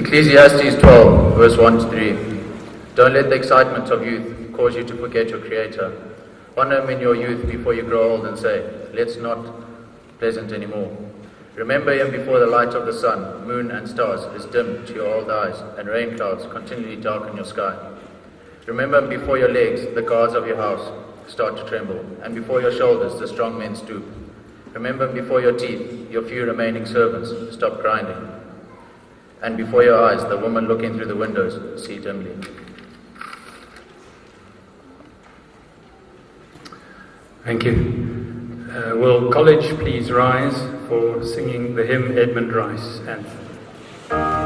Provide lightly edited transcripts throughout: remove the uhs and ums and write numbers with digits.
Ecclesiastes 12, verse 1 to 3. Don't let the excitement of youth cause you to forget your Creator. Honor him in your youth before you grow old and say, let's not pleasant anymore. Remember him before the light of the sun, moon and stars is dim to your old eyes, and rain clouds continually darken your sky. Remember him before your legs, the guards of your house, start to tremble, and before your shoulders the strong men stoop. Remember him before your teeth, your few remaining servants, stop grinding. And before your eyes, the woman looking through the windows, see dimly. Thank you. Will college please rise for singing the hymn Edmund Rice anthem. Thank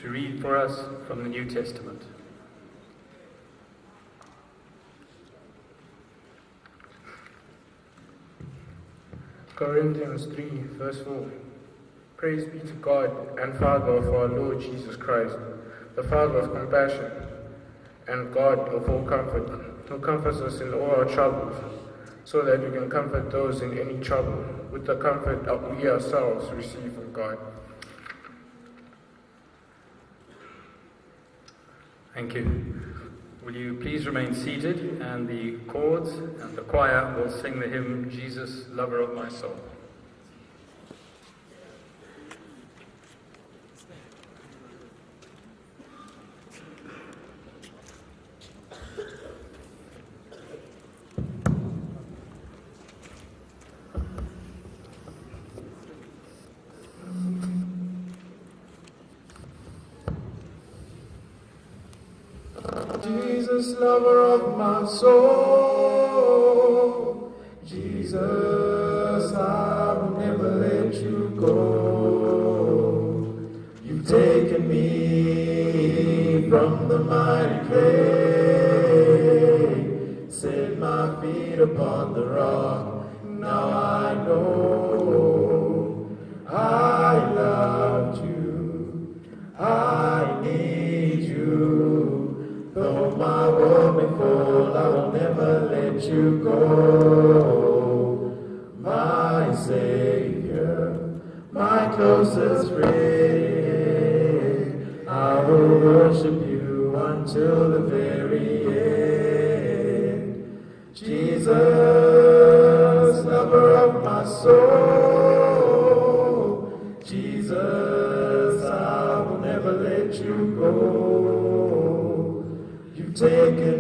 to read for us from the New Testament. Corinthians 3, verse 4. Praise be to God and Father of our Lord Jesus Christ, the Father of compassion and God of all comfort, who comforts us in all our troubles, so that we can comfort those in any trouble with the comfort that we ourselves receive from God. Thank you. Will you please remain seated, and the chords and the choir will sing the hymn, Jesus, Lover of My Soul. Jesus, lover of my soul, Jesus, I will never let you go. You've taken me from the mighty clay, set my feet upon the rock. Now I know I loved you, I need you. Though my world may fall, I will never let you go. My Savior, my closest friend, I will worship you until the very end. Jesus, lover of my soul, Jesus, I will never let you go. Taken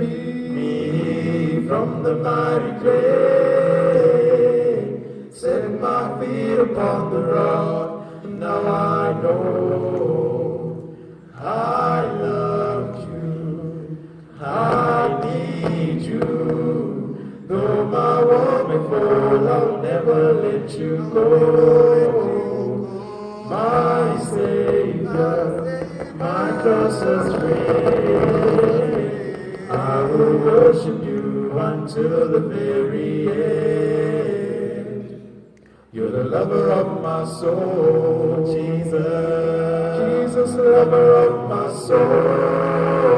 me from the mighty clay, set my feet upon the rock. Now I know I loved you, I need you. Though my world may fall, I'll never let you go. My Savior, my closest friend, I will worship you until the very end. You're the lover of my soul, Jesus. Jesus, lover of my soul.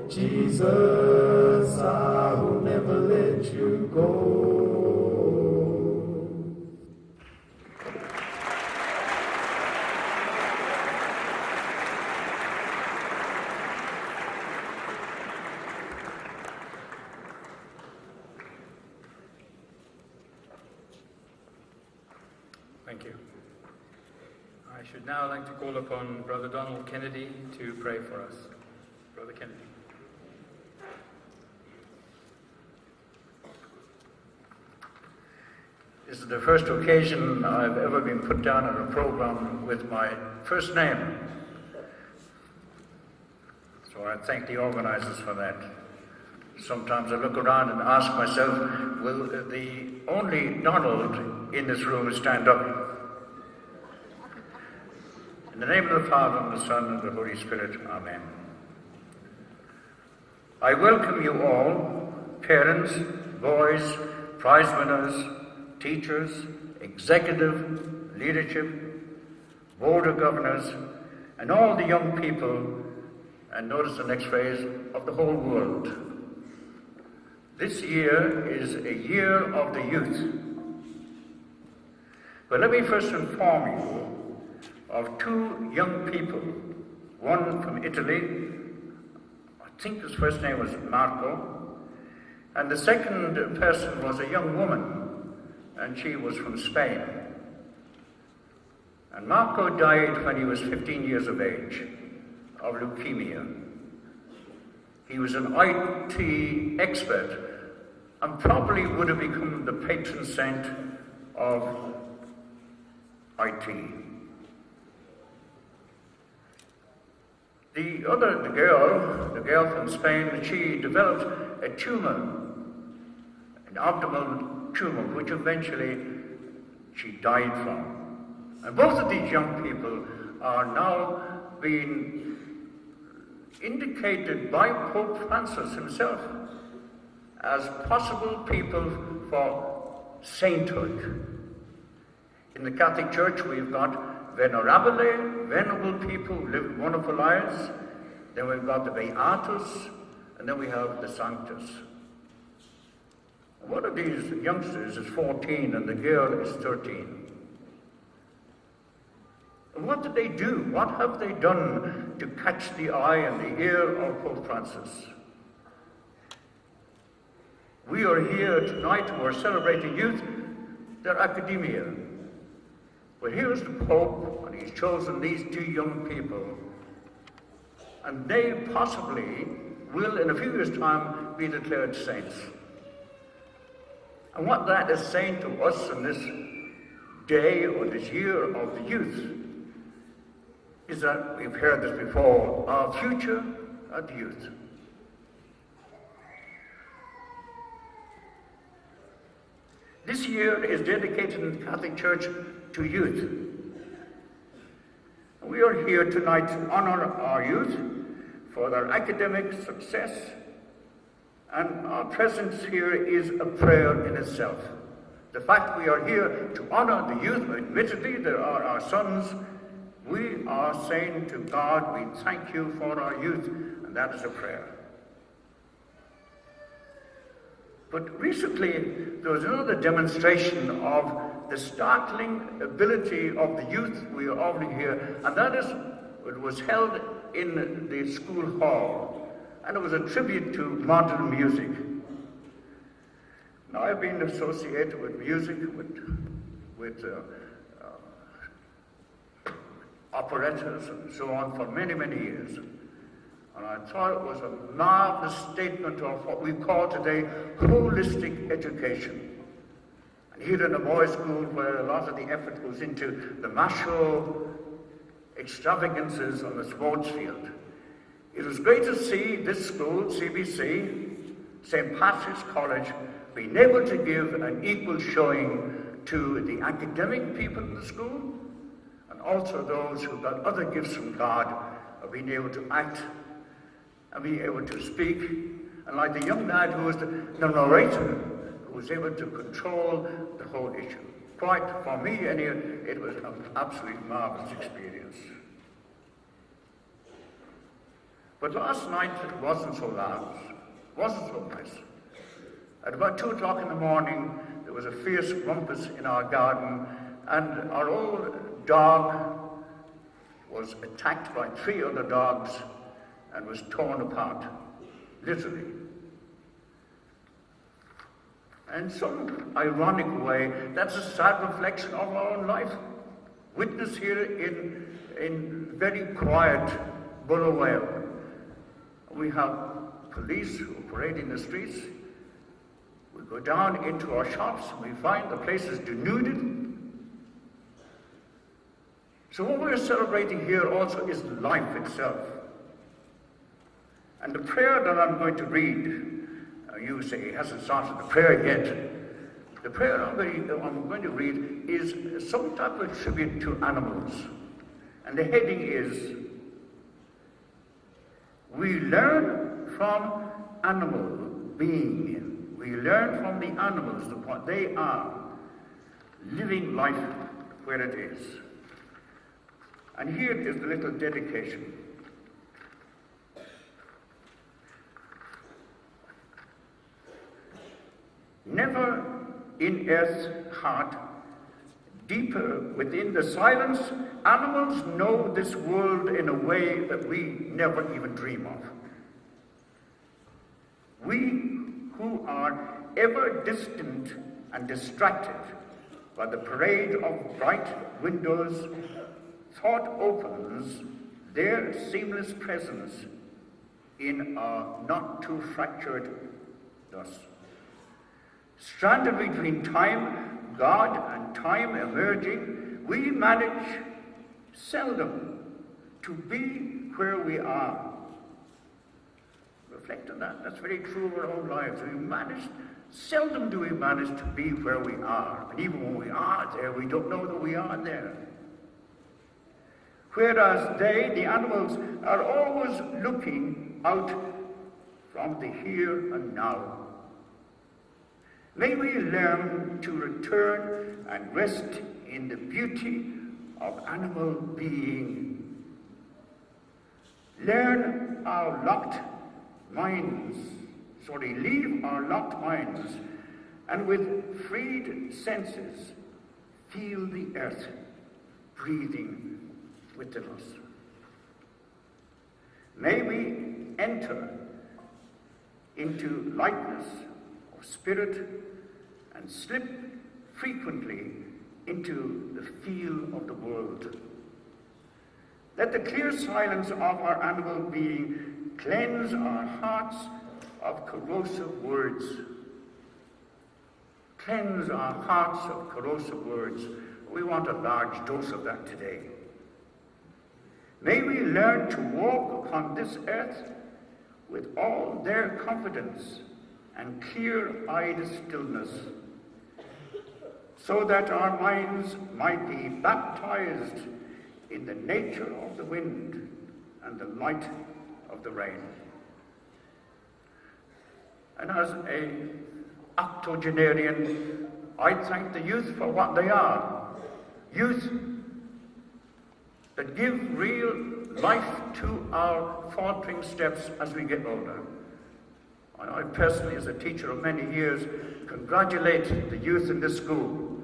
Jesus, I will never let you go. Thank you. I should now like to call upon Brother Donald Kennedy to pray for us. Brother Kennedy. This is the first occasion I've ever been put down on a program with my first name. So I thank the organizers for that. Sometimes I look around and ask myself, will the only Donald in this room stand up? In the name of the Father, and the Son, and the Holy Spirit, Amen. I welcome you all, parents, boys, prize winners, teachers, executive, leadership, board of governors, and all the young people, and notice the next phrase, of the whole world. This year is a year of the youth. But let me first inform you of two young people, one from Italy, I think his first name was Marco, and the second person was a young woman, and she was from Spain. And Marco died when he was 15 years of age of leukemia. He was an IT expert and probably would have become the patron saint of IT. The girl from Spain, she developed a tumor, an abdominal tumor, which eventually she died from. And both of these young people are now been indicated by Pope Francis himself as possible people for sainthood. In the Catholic Church, we've got venerabile, venerable people who live wonderful lives. Then we've got the beatus, and then we have the sanctus. One of these youngsters is 14 and the girl is 13. And what did they do? What have they done to catch the eye and the ear of Pope Francis? We are here tonight who are celebrating youth, their academia. But here's the Pope, and he's chosen these two young people. And they possibly will, in a few years' time, be declared saints. And what that is saying to us in this day or this year of the youth is that, we've heard this before, our future are the youth. This year is dedicated in the Catholic Church to youth. We are here tonight to honor our youth for their academic success, and our presence here is a prayer in itself. The fact we are here to honor the youth, admittedly they are our sons, we are saying to God, we thank you for our youth, and that is a prayer. But recently, there was another demonstration of the startling ability of the youth we are offering here, and that is, it was held in the school hall, and it was a tribute to modern music. Now, I've been associated with music, with operettas and so on for many, many years. And I thought it was a marvelous statement of what we call today holistic education. And here in a boys' school where a lot of the effort goes into the macho extravagances on the sports field, it was great to see this school, CBC, St. Patrick's College, being able to give an equal showing to the academic people in the school, and also those who got other gifts from God of being able to act and being able to speak. And like the young lad who was the narrator, who was able to control the whole issue. Quite, for me anyway, it was an absolutely marvelous experience. But last night it wasn't so loud, wasn't so nice. At about 2 o'clock in the morning, there was a fierce rumpus in our garden, and our old dog was attacked by 3 other dogs and was torn apart, literally. In some ironic way, that's a sad reflection of our own life. Witness here in very quiet Burrawell. We have police who parade in the streets. We go down into our shops and we find the places denuded. So what we're celebrating here also is life itself. And the prayer that I'm going to read, you say he hasn't started the prayer yet. The prayer I'm going to read is some type of tribute to animals. And the heading is, we learn from animal being. We learn from the animals what they are, living life where it is. And here is the little dedication. Never in earth's heart, deeper within the silence, animals know this world in a way that we never even dream of. We who are ever distant and distracted by the parade of bright windows, thought opens their seamless presence in our not too fractured thus. Stranded between time, God, and time emerging, we manage seldom to be where we are. Reflect on that. That's very true of our own lives. Seldom do we manage to be where we are. And even when we are there, we don't know that we are there. whereas they, the animals, are always looking out from the here and now. May we learn to return and rest in the beauty of animal being. Leave our locked minds, and with freed senses, feel the earth breathing within us. May we enter into lightness of spirit and slip frequently into the feel of the world. Let the clear silence of our animal being cleanse our hearts of corrosive words. Cleanse our hearts of corrosive words. We want a large dose of that today. May we learn to walk upon this earth with all their confidence and clear-eyed stillness, so that our minds might be baptized in the nature of the wind and the light of the rain. And as an octogenarian, I thank the youth for what they are. Youth that give real life to our faltering steps as we get older. And I personally, as a teacher of many years, congratulate the youth in this school.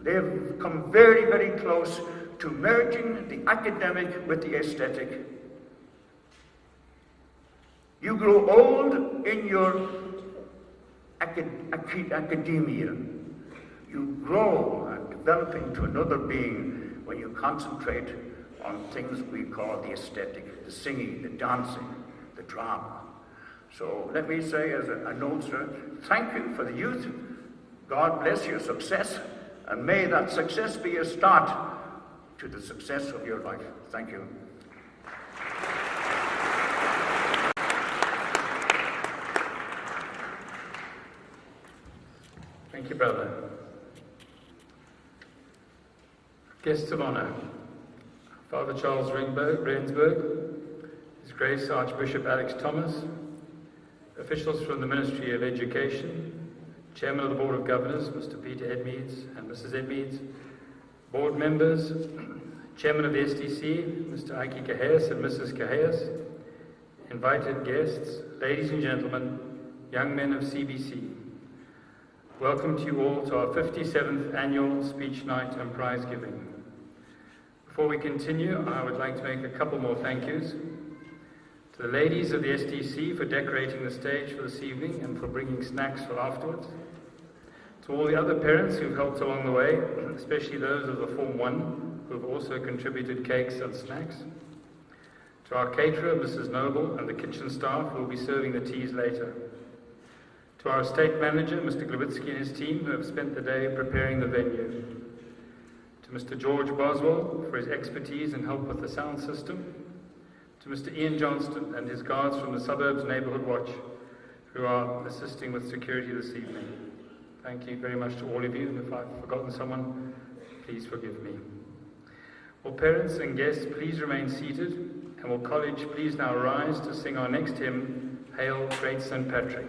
They've come very, very close to merging the academic with the aesthetic. You grow old in your academia. You grow and develop into another being when you concentrate on things we call the aesthetic, the singing, the dancing, the drama. So let me say as a noter, thank you for the youth. God bless your success, and may that success be a start to the success of your life. Thank you. Thank you, brother. Guests of honor, Father Charles Rensburg, His Grace Archbishop Alex Thomas, officials from the Ministry of Education, Chairman of the Board of Governors, Mr. Peter Edmeades and Mrs. Edmeades, board members, Chairman of the SDC, Mr. Ike Caheas and Mrs. Caheas, invited guests, ladies and gentlemen, young men of CBC. Welcome to you all to our 57th annual Speech Night and Prize Giving. Before we continue, I would like to make a couple more thank yous. To the ladies of the SDC for decorating the stage for this evening and for bringing snacks for afterwards. To all the other parents who've helped along the way, especially those of the Form 1 who have also contributed cakes and snacks. To our caterer, Mrs. Noble, and the kitchen staff who will be serving the teas later. To our estate manager, Mr. Glowitsky and his team, who have spent the day preparing the venue. To Mr. George Boswell for his expertise and help with the sound system. To Mr. Ian Johnston and his guards from the Suburbs Neighbourhood Watch, who are assisting with security this evening. Thank you very much to all of you, and if I've forgotten someone, please forgive me. Will parents and guests please remain seated, and will college please now rise to sing our next hymn, Hail Great St. Patrick.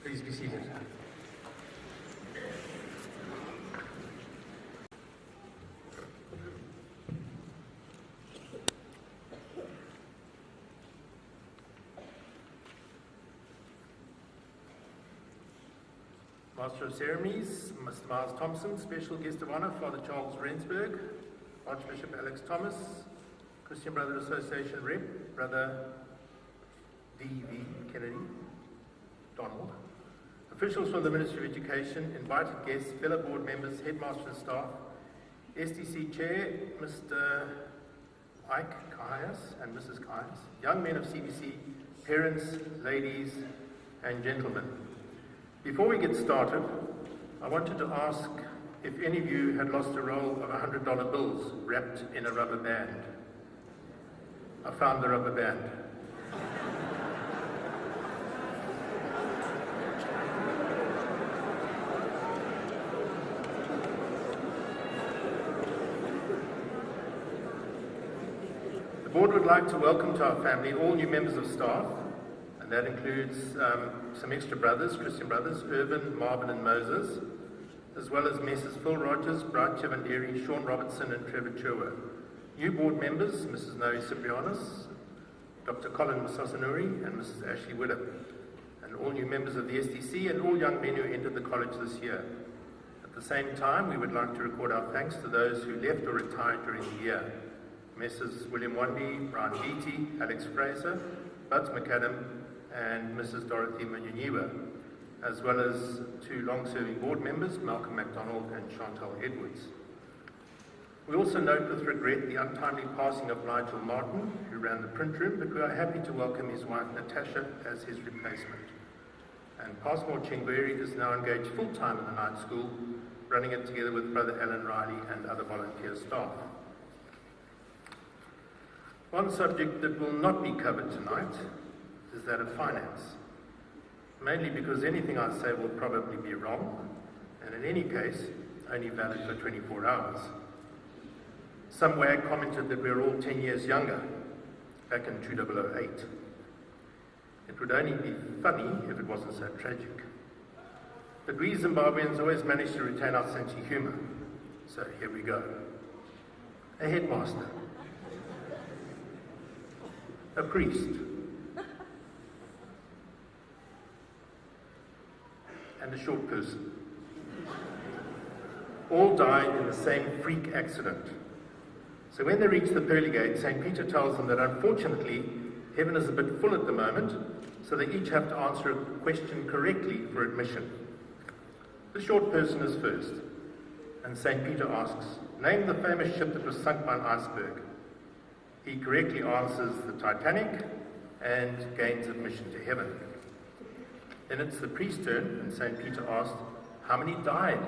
Please be seated. Master of Ceremonies, Mr. Miles Thompson, Special Guest of Honor, Father Charles Rensburg, Archbishop Alex Thomas, Christian Brother Association Rep, Brother D.V. Kennedy, Donald, officials from the Ministry of Education, invited guests, fellow board members, headmaster and staff, SDC Chair, Mr. Ike Caius and Mrs. Caius, young men of CBC, parents, ladies and gentlemen. Before we get started, I wanted to ask if any of you had lost a roll of $100 bills wrapped in a rubber band. I found the rubber band. The board would like to welcome to our family all new members of staff, and that includes some extra brothers, Christian brothers, Irvin, Marvin and Moses, as well as Messrs. Phil Rogers, Bright Chivandiri, Sean Robertson and Trevor Chua. New board members, Mrs. Noe Ciprianos, Dr. Colin Musasanuri and Mrs. Ashley Widdup, and all new members of the SDC and all young men who entered the college this year. At the same time, we would like to record our thanks to those who left or retired during the year. Mrs. William Wandi, Brian Beattie, Alex Fraser, Buds McAdam, and Mrs. Dorothy Manyunyiwa, as well as two long-serving board members, Malcolm MacDonald and Chantal Edwards. We also note with regret the untimely passing of Nigel Martin, who ran the print room, but we are happy to welcome his wife Natasha as his replacement. And Passmore Chengweri is now engaged full-time in the night school, running it together with Brother Alan Riley and other volunteer staff. One subject that will not be covered tonight is that of finance, mainly because anything I say will probably be wrong, and in any case, only valid for 24 hours. Some wag commented that we're all 10 years younger, back in 2008. It would only be funny if it wasn't so tragic. But we Zimbabweans always manage to retain our sense of humour, so here we go. A headmaster, a priest, and a short person. All died in the same freak accident. So when they reach the pearly gate, St. Peter tells them that unfortunately, heaven is a bit full at the moment, so they each have to answer a question correctly for admission. The short person is first, and St. Peter asks, name the famous ship that was sunk by an iceberg. He correctly answers the Titanic and gains admission to heaven. Then it's the priest's turn, and St. Peter asked, how many died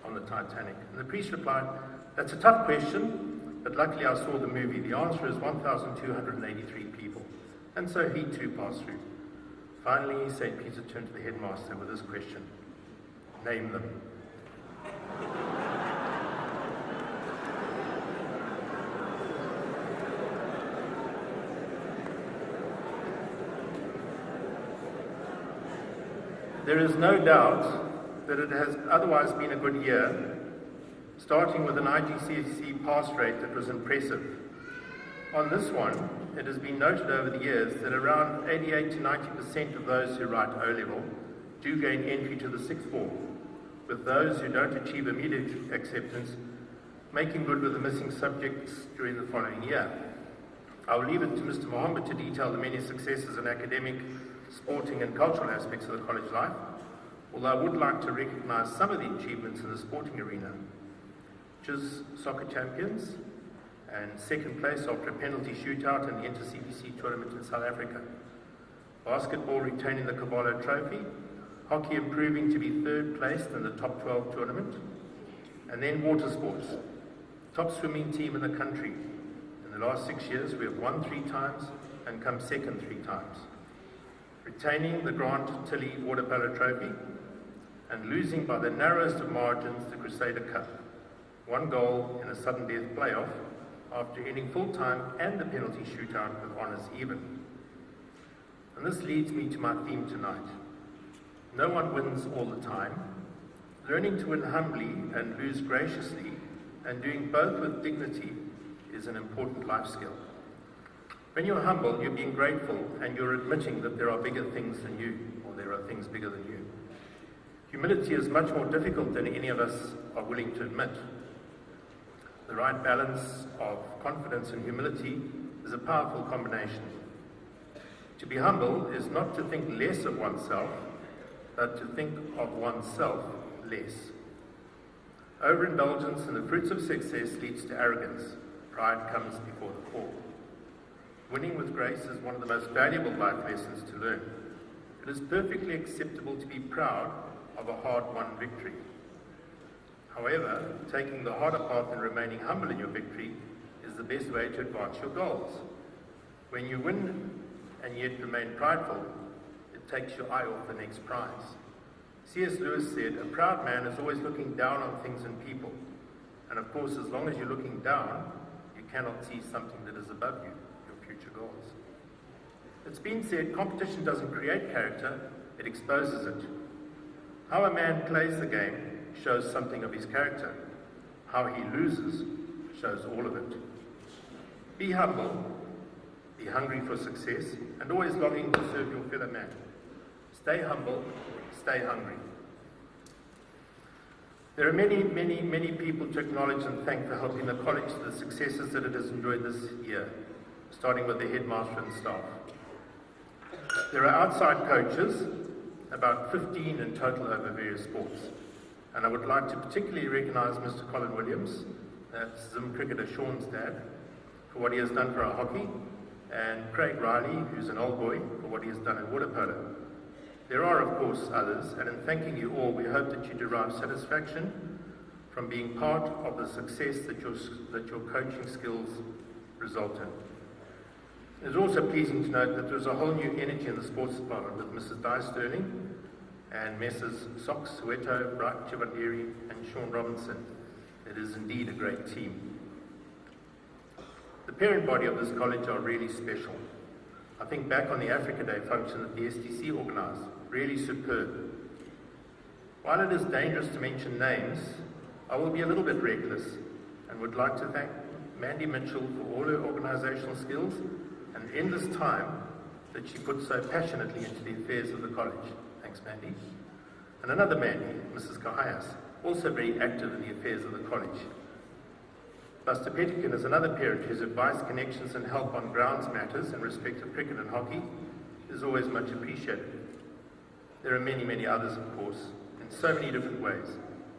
on the Titanic? And the priest replied, that's a tough question, but luckily I saw the movie. The answer is 1,283 people. And so he too passed through. Finally, St. Peter turned to the headmaster with this question, name them. There is no doubt that it has otherwise been a good year, starting with an IGCSE pass rate that was impressive. On this one, it has been noted over the years that around 88 to 90% of those who write O-level do gain entry to the sixth form, with those who don't achieve immediate acceptance making good with the missing subjects during the following year. I will leave it to Mr. Mohammed to detail the many successes in academic, sporting and cultural aspects of the college life, although I would like to recognise some of the achievements in the sporting arena, which is soccer champions and second place after a penalty shootout in the Inter-CBC tournament in South Africa, basketball retaining the Cavallo Trophy, hockey improving to be third placed in the top 12 tournament, and then water sports, top swimming team in the country. In the last 6 years we have won 3 times and come second 3 times, retaining the Grant Tilley Water Polo Trophy and losing by the narrowest of margins the Crusader Cup, 1 goal in a sudden death playoff after ending full-time and the penalty shootout with honours even. And this leads me to my theme tonight, No one wins all the time. Learning to win humbly and lose graciously, and doing both with dignity, is an important life skill. When you're humble, you're being grateful and you're admitting that there are bigger things than you, or there are things bigger than you. Humility is much more difficult than any of us are willing to admit. The right balance of confidence and humility is a powerful combination. To be humble is not to think less of oneself, but to think of oneself less. Overindulgence in the fruits of success leads to arrogance. Pride comes before the fall. Winning with grace is one of the most valuable life lessons to learn. It is perfectly acceptable to be proud of a hard-won victory. However, taking the harder path and remaining humble in your victory is the best way to advance your goals. When you win and yet remain prideful, it takes your eye off the next prize. C.S. Lewis said, "A proud man is always looking down on things and people. And of course, as long as you're looking down, you cannot see something that is above you, your future goals." It's been said, competition doesn't create character, it exposes it. How a man plays the game shows something of his character. How he loses shows all of it. Be humble, be hungry for success, and always longing to serve your fellow man. Stay humble, stay hungry. There are many people to acknowledge and thank for helping the college to the successes that it has enjoyed this year, starting with the headmaster and staff. There are outside coaches, about 15 in total over various sports. And I would like to particularly recognise Mr. Colin Williams, that's Zim cricketer Sean's dad, for what he has done for our hockey, and Craig Riley, who's an old boy, for what he has done in water polo. There are, of course, others, and in thanking you all, we hope that you derive satisfaction from being part of the success that your coaching skills result in. It is also pleasing to note that there's a whole new energy in the sports department with Mrs. Di Sterling and Messrs. Sox, Soweto, Bright Chivandiri, and Sean Robinson. It is indeed a great team. The parent body of this college are really special. I think back on the Africa Day function that the STC organised, really superb. While it is dangerous to mention names, I will be a little bit reckless and would like to thank Mandy Mitchell for all her organisational skills and endless time that she put so passionately into the affairs of the college. Thanks, Mandy. And another Mandy, Mrs. Kahayas, also very active in the affairs of the college. Buster Pettikin is another parent whose advice, connections and help on grounds matters in respect of cricket and hockey is always much appreciated. There are many others, of course, in so many different ways,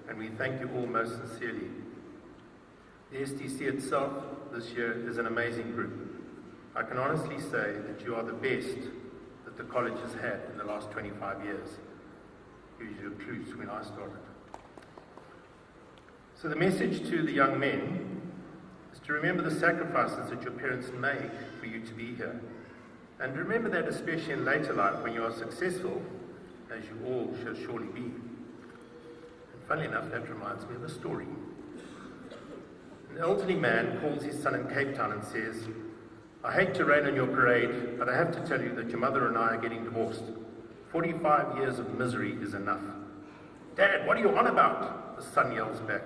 and we thank you all most sincerely. The STC itself this year is an amazing group. I can honestly say that you are the best that the college has had in the last 25 years. Here's your clues when I started. So the message to the young men is to remember the sacrifices that your parents made for you to be here. And remember that especially in later life when you are successful, as you all shall surely be. And funnily enough, that reminds me of a story. An elderly man calls his son in Cape Town and says, "I hate to rain on your parade, but I have to tell you that your mother and I are getting divorced. 45 years of misery is enough." "Dad, what are you on about?" the son yells back.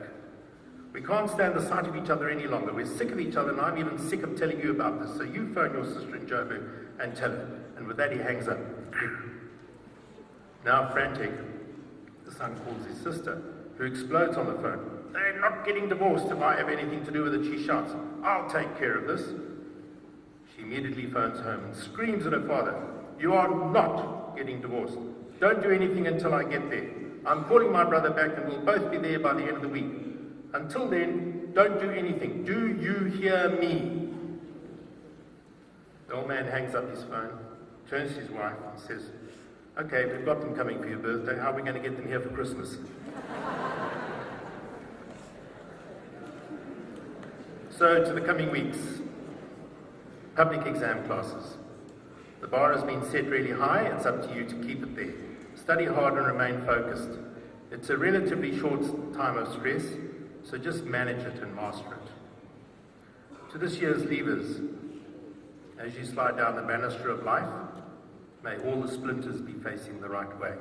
"We can't stand the sight of each other any longer. We're sick of each other, and I'm even sick of telling you about this. So you phone your sister in Joburg and tell her." And with that, he hangs up. Now frantic, the son calls his sister, who explodes on the phone. "They're not getting divorced if I have anything to do with it," she shouts. "I'll take care of this." She immediately phones home and screams at her father, "You are not getting divorced. Don't do anything until I get there. I'm calling my brother back and we'll both be there by the end of the week. Until then, don't do anything. Do you hear me?" The old man hangs up his phone, turns to his wife and says, "Okay, we've got them coming for your birthday. How are we going to get them here for Christmas?" So to the coming weeks. Public exam classes. The bar has been set really high. It's up to you to keep it there. Study hard and remain focused. It's a relatively short time of stress, so just manage it and master it. To this year's leavers, as you slide down the banister of life, may all the splinters be facing the right way.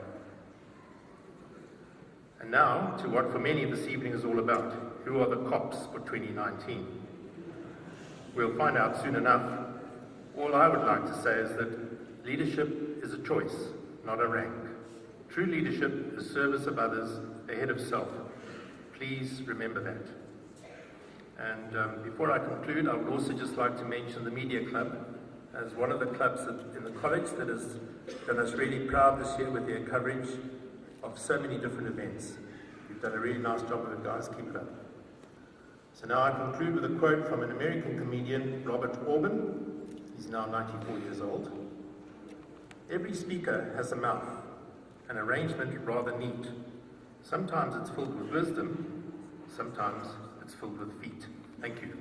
And now to what for many this evening is all about. Who are the cops for 2019? We'll find out soon enough. All I would like to say is that leadership is a choice, not a rank. True leadership is service of others ahead of self. Please remember that. And before I conclude, I would also just like to mention the Media Club as one of the clubs in the college that has done us really proud this year with their coverage of so many different events. You've done a really nice job of it, guys. Keep it up. So now I conclude with a quote from an American comedian, Robert Orban. He's now 94 years old. Every speaker has a mouth, an arrangement rather neat. Sometimes it's filled with wisdom, sometimes it's filled with feet. Thank you.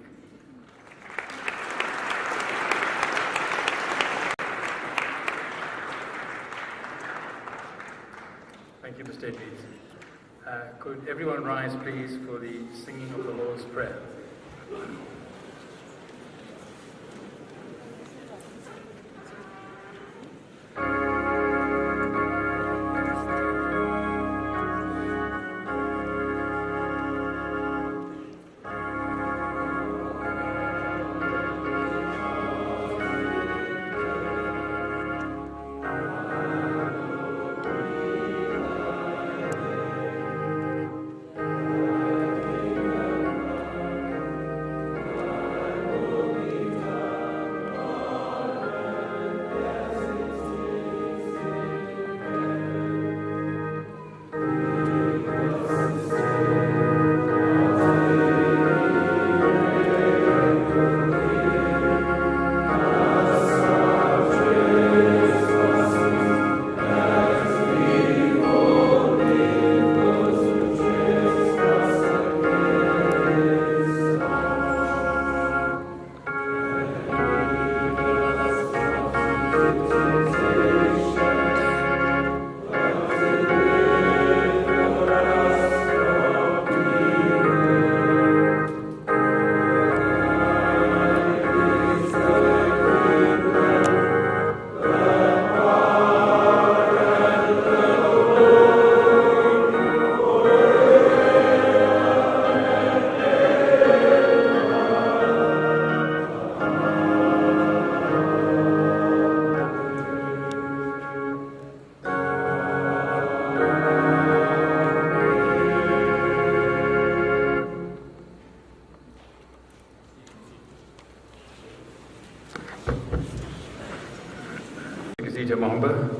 Thank you, Mr. Edwards. Could everyone rise, please, for the singing of the Lord's Prayer?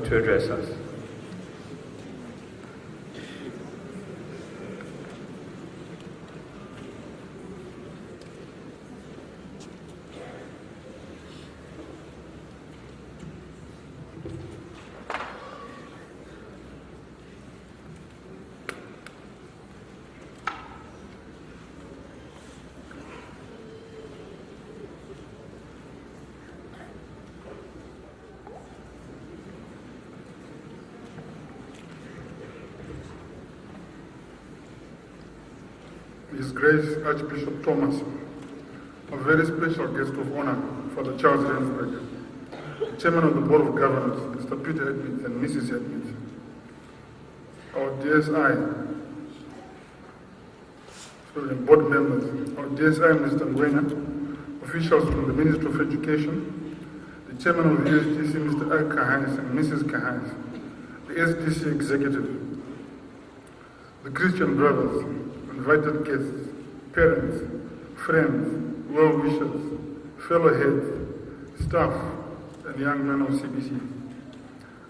To address us. His Grace Archbishop Thomas, a very special guest of honor, Father Charles Rensburg, Chairman of the Board of Governors, Mr. Peter Edwards and Mrs. Edwards, our DSI, board members, our DSI, Mr. Ngwenya, officials from the Ministry of Education, the Chairman of the SDC, Mr. Al Kahais and Mrs. Kahais, the SDC Executive, the Christian brothers, invited guests, parents, friends, well-wishers, fellow heads, staff, and young men of CBC.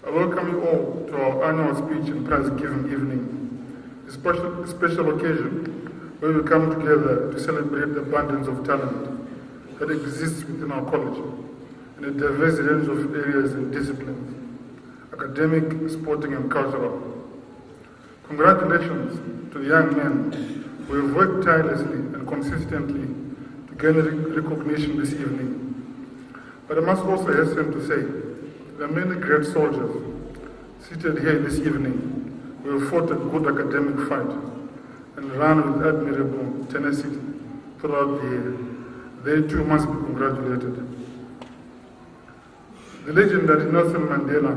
I welcome you all to our annual speech and prize-giving evening, a special occasion where we come together to celebrate the abundance of talent that exists within our college in a diverse range of areas and disciplines, academic, sporting, and cultural. Congratulations to the young men who have worked tirelessly and consistently to gain recognition this evening. But I must also hasten to say, there are many great soldiers seated here this evening who have fought a good academic fight and run with admirable tenacity throughout the year. They too must be congratulated. The legendary Nelson Mandela,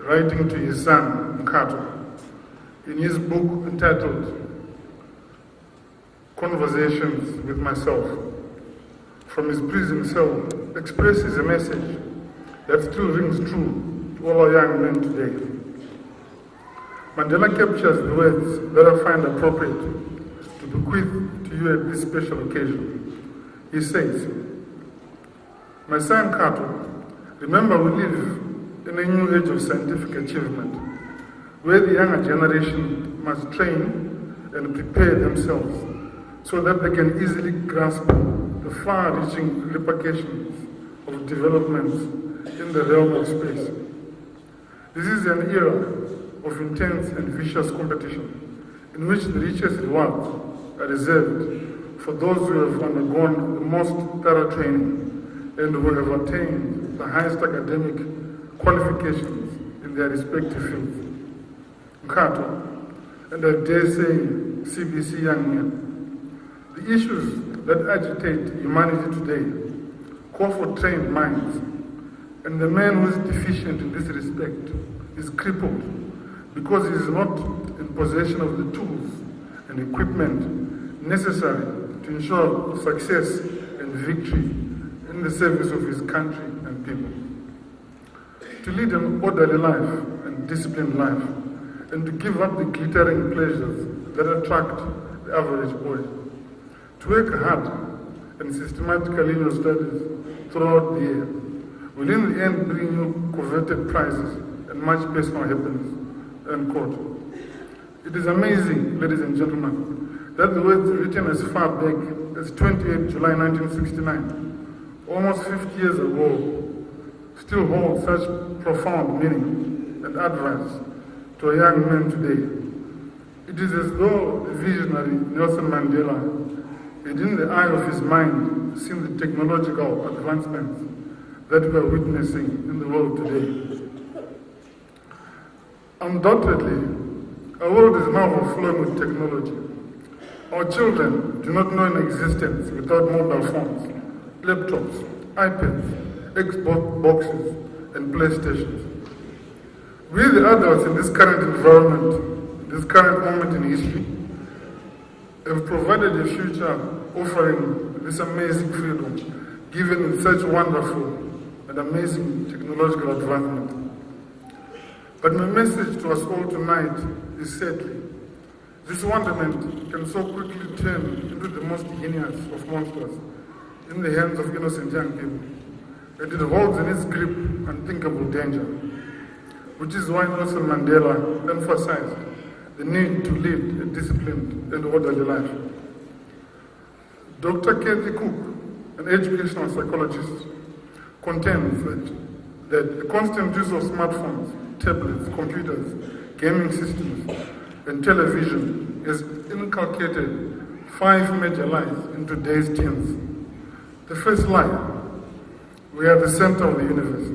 writing to his son, Mkato, in his book entitled Conversations with Myself, from his prison cell, expresses a message that still rings true to all our young men today. Mandela captures the words that I find appropriate to bequeath to you at this special occasion. He says, "My son Kato, remember we live in a new age of scientific achievement, where the younger generation must train and prepare themselves so that they can easily grasp the far-reaching repercussions of developments in the realm of space. This is an era of intense and vicious competition in which the richest rewards are reserved for those who have undergone the most thorough training and who have attained the highest academic qualifications in their respective fields. Mkato, and I dare say CBC young men, the issues that agitate humanity today call for trained minds, and the man who is deficient in this respect is crippled because he is not in possession of the tools and equipment necessary to ensure success and victory in the service of his country and people. To lead an orderly life and disciplined life, and to give up the glittering pleasures that attract the average boy. To work hard and systematically in your studies throughout the year will in the end bring you coveted prizes and much personal happiness." End quote. It is amazing, ladies and gentlemen, that the words written as far back as 28 July 1969, almost 50 years ago, still hold such profound meaning and advice to a young man today. It is as though the visionary Nelson Mandela had in the eye of his mind seen the technological advancements that we are witnessing in the world today. Undoubtedly, our world is now overflowing with technology. Our children do not know an existence without mobile phones, laptops, iPads, Xbox boxes, and PlayStations. We, the adults in this current environment, this current moment in history, have provided a future offering this amazing freedom, given in such wonderful and amazing technological advancement. But my message to us all tonight is sadly, this wonderment can so quickly turn into the most heinous of monsters in the hands of innocent young people, and it holds in its grip unthinkable danger, which is why Nelson Mandela emphasized the need to lead a disciplined and orderly life. Dr. Kathy Cook, an educational psychologist, contends that the constant use of smartphones, tablets, computers, gaming systems, and television has inculcated 5 major lies in today's teens. The first lie: we are the center of the universe.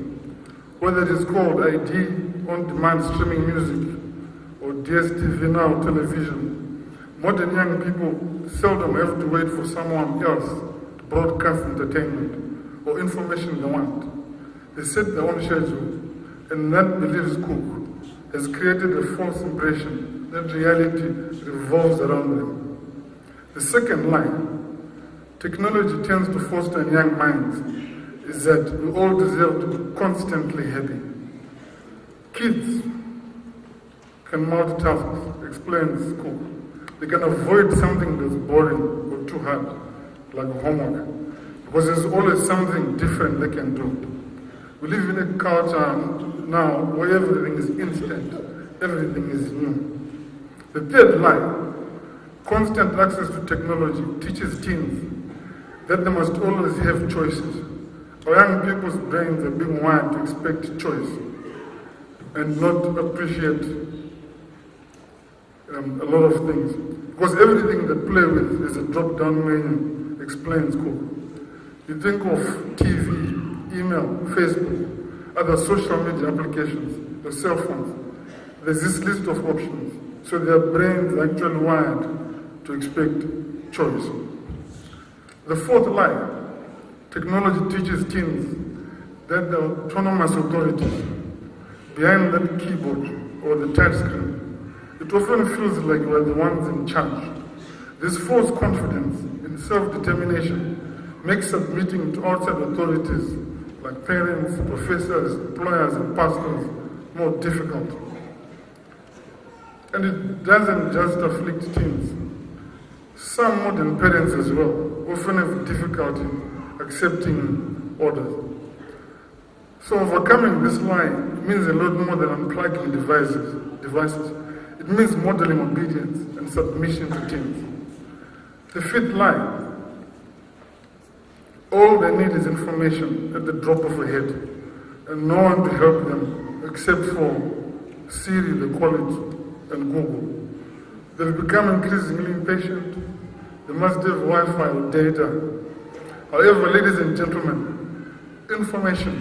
Whether it is called ID, on-demand streaming music, or DSTV Now television, modern young people seldom have to wait for someone else to broadcast entertainment or information they want. They set their own schedule, and that, believes Cook, has created a false impression that reality revolves around them. The second lie technology tends to foster in young minds is that we all deserve to be constantly happy. Kids can multitask, explains Cook. They can avoid something that's boring or too hard, like homework, because there's always something different they can do. We live in a culture now where everything is instant, everything is new. The third lie, constant access to technology teaches teens that they must always have choices. Our young people's brains are being wired to expect choice and not appreciate a lot of things. Because everything they play with is a drop-down menu, explains Cook. You think of TV, email, Facebook, other social media applications, the cell phones. There's this list of options. So their brains are actually wired to expect choice. The fourth lie, technology teaches teens that the autonomous authorities behind that keyboard or the touch screen it often feels like we're the ones in charge. This false confidence in self-determination makes submitting to outside authorities like parents, professors, employers, and pastors more difficult. And it doesn't just afflict teens. Some modern parents as well often have difficulty accepting orders. So overcoming this lie means a lot more than unplugging devices. It means modeling obedience and submission to teens. The fifth lie: all they need is information at the drop of a hat, and no one to help them except for Siri, the college, and Google. They've become increasingly impatient. They must have Wi-Fi or data. However, ladies and gentlemen, information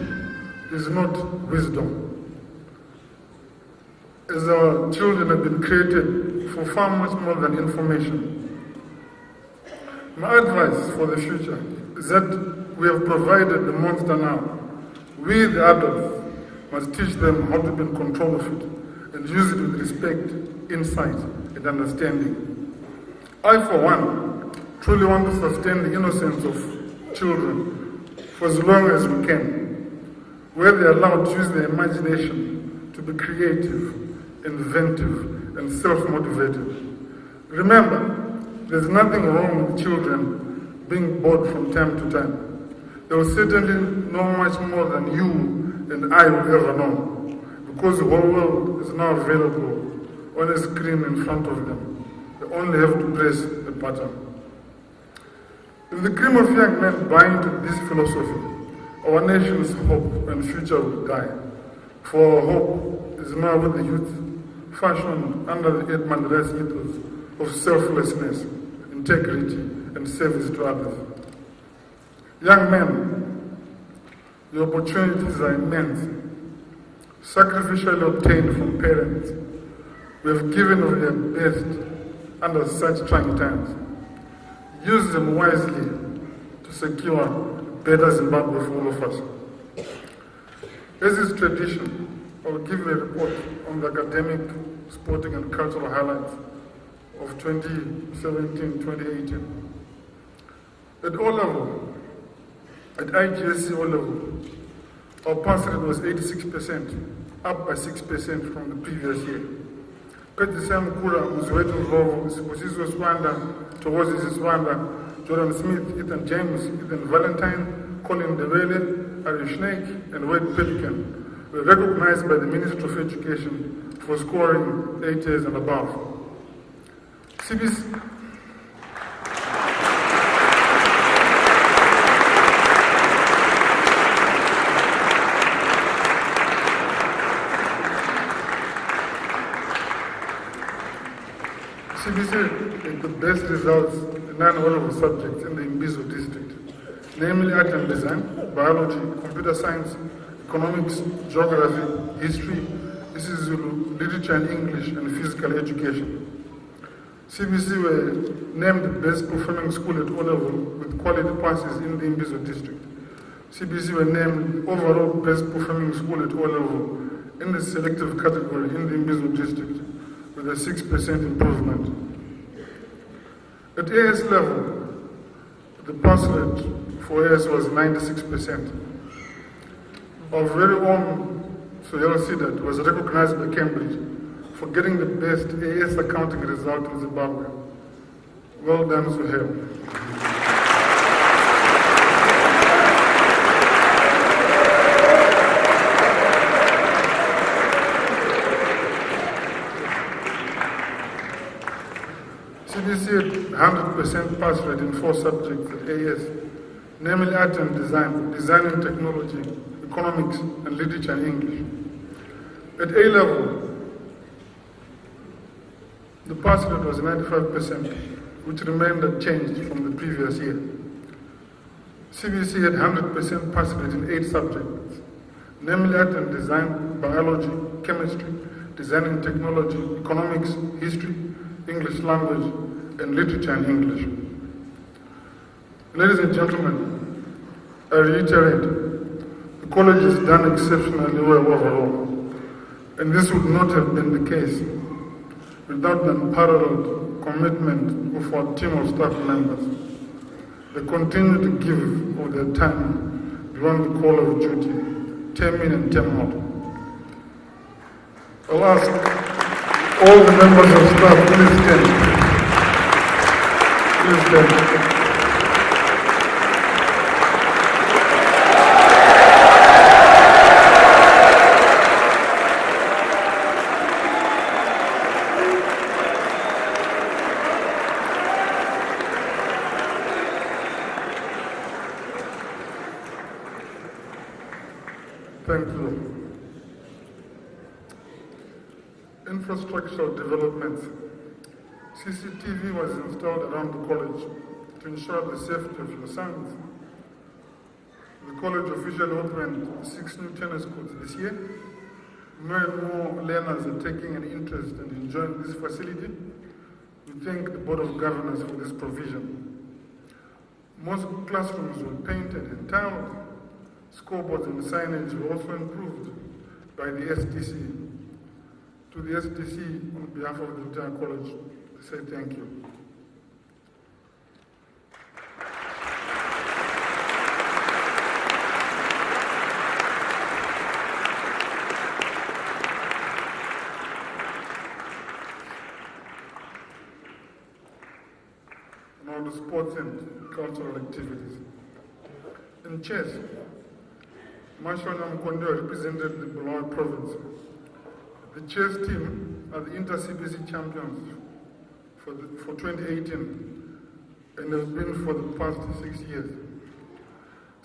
is not wisdom. As our children have been created for far much more than information. My advice for the future is that we have provided the monster now. We, the adults, must teach them how to be in control of it and use it with respect, insight, and understanding. I, for one, truly want to sustain the innocence of children for as long as we can, where they are allowed to use their imagination to be creative, inventive, and self-motivated. Remember, there's nothing wrong with children being bored from time to time. They will certainly know much more than you and I will ever know, because the whole world is now available on a screen in front of them. They only have to press the button. If the cream of young men buy into this philosophy, our nation's hope and future will die. For our hope is now with the youth, fashioned under the Edmund Rice ethos of selflessness, integrity, and service to others. Young men, the opportunities are immense, sacrificially obtained from parents who have given of their best under such trying times. Use them wisely to secure a better Zimbabwe for all of us. As is tradition, I will give a report on the academic, sporting, and cultural highlights of 2017-2018. At O level, at IGSC O level, our pass rate was 86%, up by 6% from the previous year. Katisam Kura, Muzwetu Vovo, Sibusiso Swanda, Towozi Swanda, Jordan Smith, Ethan James, Ethan Valentine, Colin Dewele, Aarish Naik, and Wade Pelican were recognized by the Ministry of Education for scoring 8 years and above. CBC had the best results in 9 O-level subjects in the Imbizo district, namely art and design, biology, computer science, economics, geography, history, isiZulu, literature and English, and physical education. CBC were named the best performing school at O-level with quality passes in the Imbizo district. CBC were named the overall best performing school at O-level in the selective category in the Imbizo district with a 6% improvement. At AS level, the pass rate for AS was 96%. Our very own Soyel Sidat was recognized by Cambridge for getting the best AS accounting result in Zimbabwe. Well done, Sohel. CBC had 100% pass rate in 4 subjects at AS, namely art and design, design and technology, economics, and literature and English. At A level, the pass rate was 95%, which remained unchanged from the previous year. CBC had 100% pass rate in 8 subjects, namely art and design, biology, chemistry, design and technology, economics, history, English language, and literature and English. Ladies and gentlemen, I reiterate, the college has done exceptionally well overall, and this would not have been the case without the unparalleled commitment of our team of staff members. They continue to give of their time beyond the call of duty, term in and term out. I'll ask all the members of staff, please stand. Please stand. Thank you. Infrastructural developments. CCTV was installed around the college to ensure the safety of your sons. The college officially opened 6 new tennis courts this year. More and more learners are taking an interest and enjoying this facility. We thank the Board of Governors for this provision. Most classrooms were painted and tiled. Scoreboards and signage were also improved by the SDC. To the SDC, on behalf of the entire college, I say thank you. Now the sports and cultural activities. In chess, Mashwana Mkondo represented the Bulawayo province. The chess team are the inter-CBC champions for 2018 and have been for the past 6 years.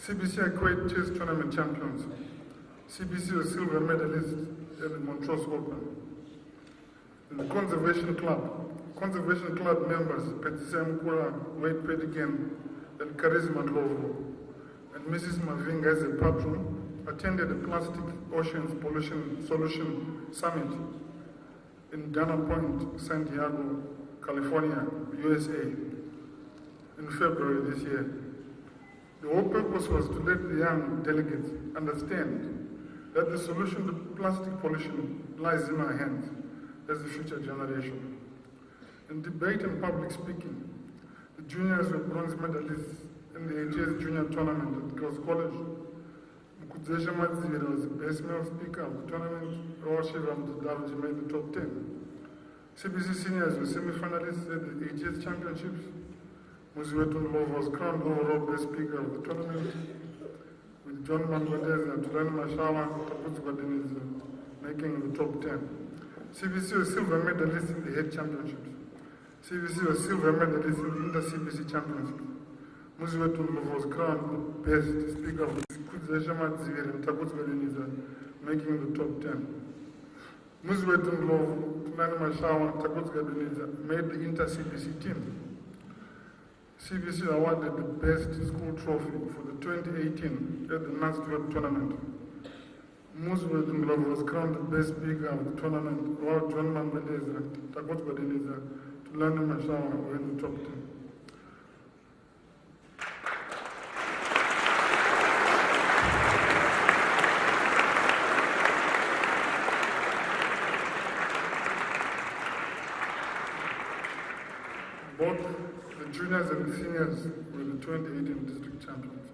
CBC Equate Chess Tournament champions. CBC was silver medalist at the Montrose Open. And the Conservation Club members, Petisem Kura, Wade Pedigan, and Charisma Lovo, and Mrs. Mavinga as a patron, attended the Plastic Oceans Pollution Solution Summit in Dana Point, San Diego, California, USA, in February this year. The whole purpose was to let the young delegates understand that the solution to plastic pollution lies in our hands as the future generation. In debate and public speaking, the juniors were bronze medalists in the 80th junior tournament at Girls College. Mukuzesha Matzira was the best male speaker of the tournament. Rawashiram Davji made the top 10. CBC seniors were semi-finalists at the 80th championships. Muziwetun Love was crowned overall best speaker of the tournament, with John Mangwadez and Tulani Mashawa Tapuzwadeniz making the top 10. CBC was silver medalist in the head championships. CBC was silver medalist in the inter-CBC championships. Muziwetun Love was crowned the best speaker of the Kudzeshama Zivir and Tapuzwadeniz making the top 10. Muziwetun Love, Tulani Mashawa and Tapuzwadeniz made the inter-CBC team. CBC awarded the best school trophy for the 2018 at the Naik tournament. Muziwetun Love was crowned the best speaker of the tournament, while John Mambeleza, Tapuzwadeniz, Tulani Mashawa were in the top 10. Both the juniors and the seniors were the 2018 district champions.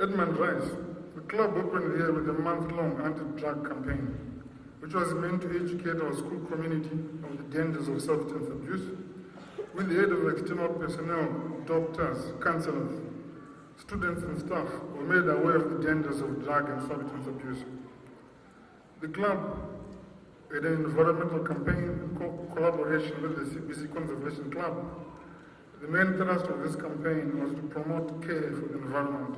Edmund Rice, the club opened the year with a month-long anti-drug campaign, which was meant to educate our school community of the dangers of substance abuse, with the aid of external personnel, doctors, counselors. Students and staff were made aware of the dangers of drug and substance abuse. The club had an environmental campaign in collaboration with the CBC Conservation Club. The main thrust of this campaign was to promote care for the environment.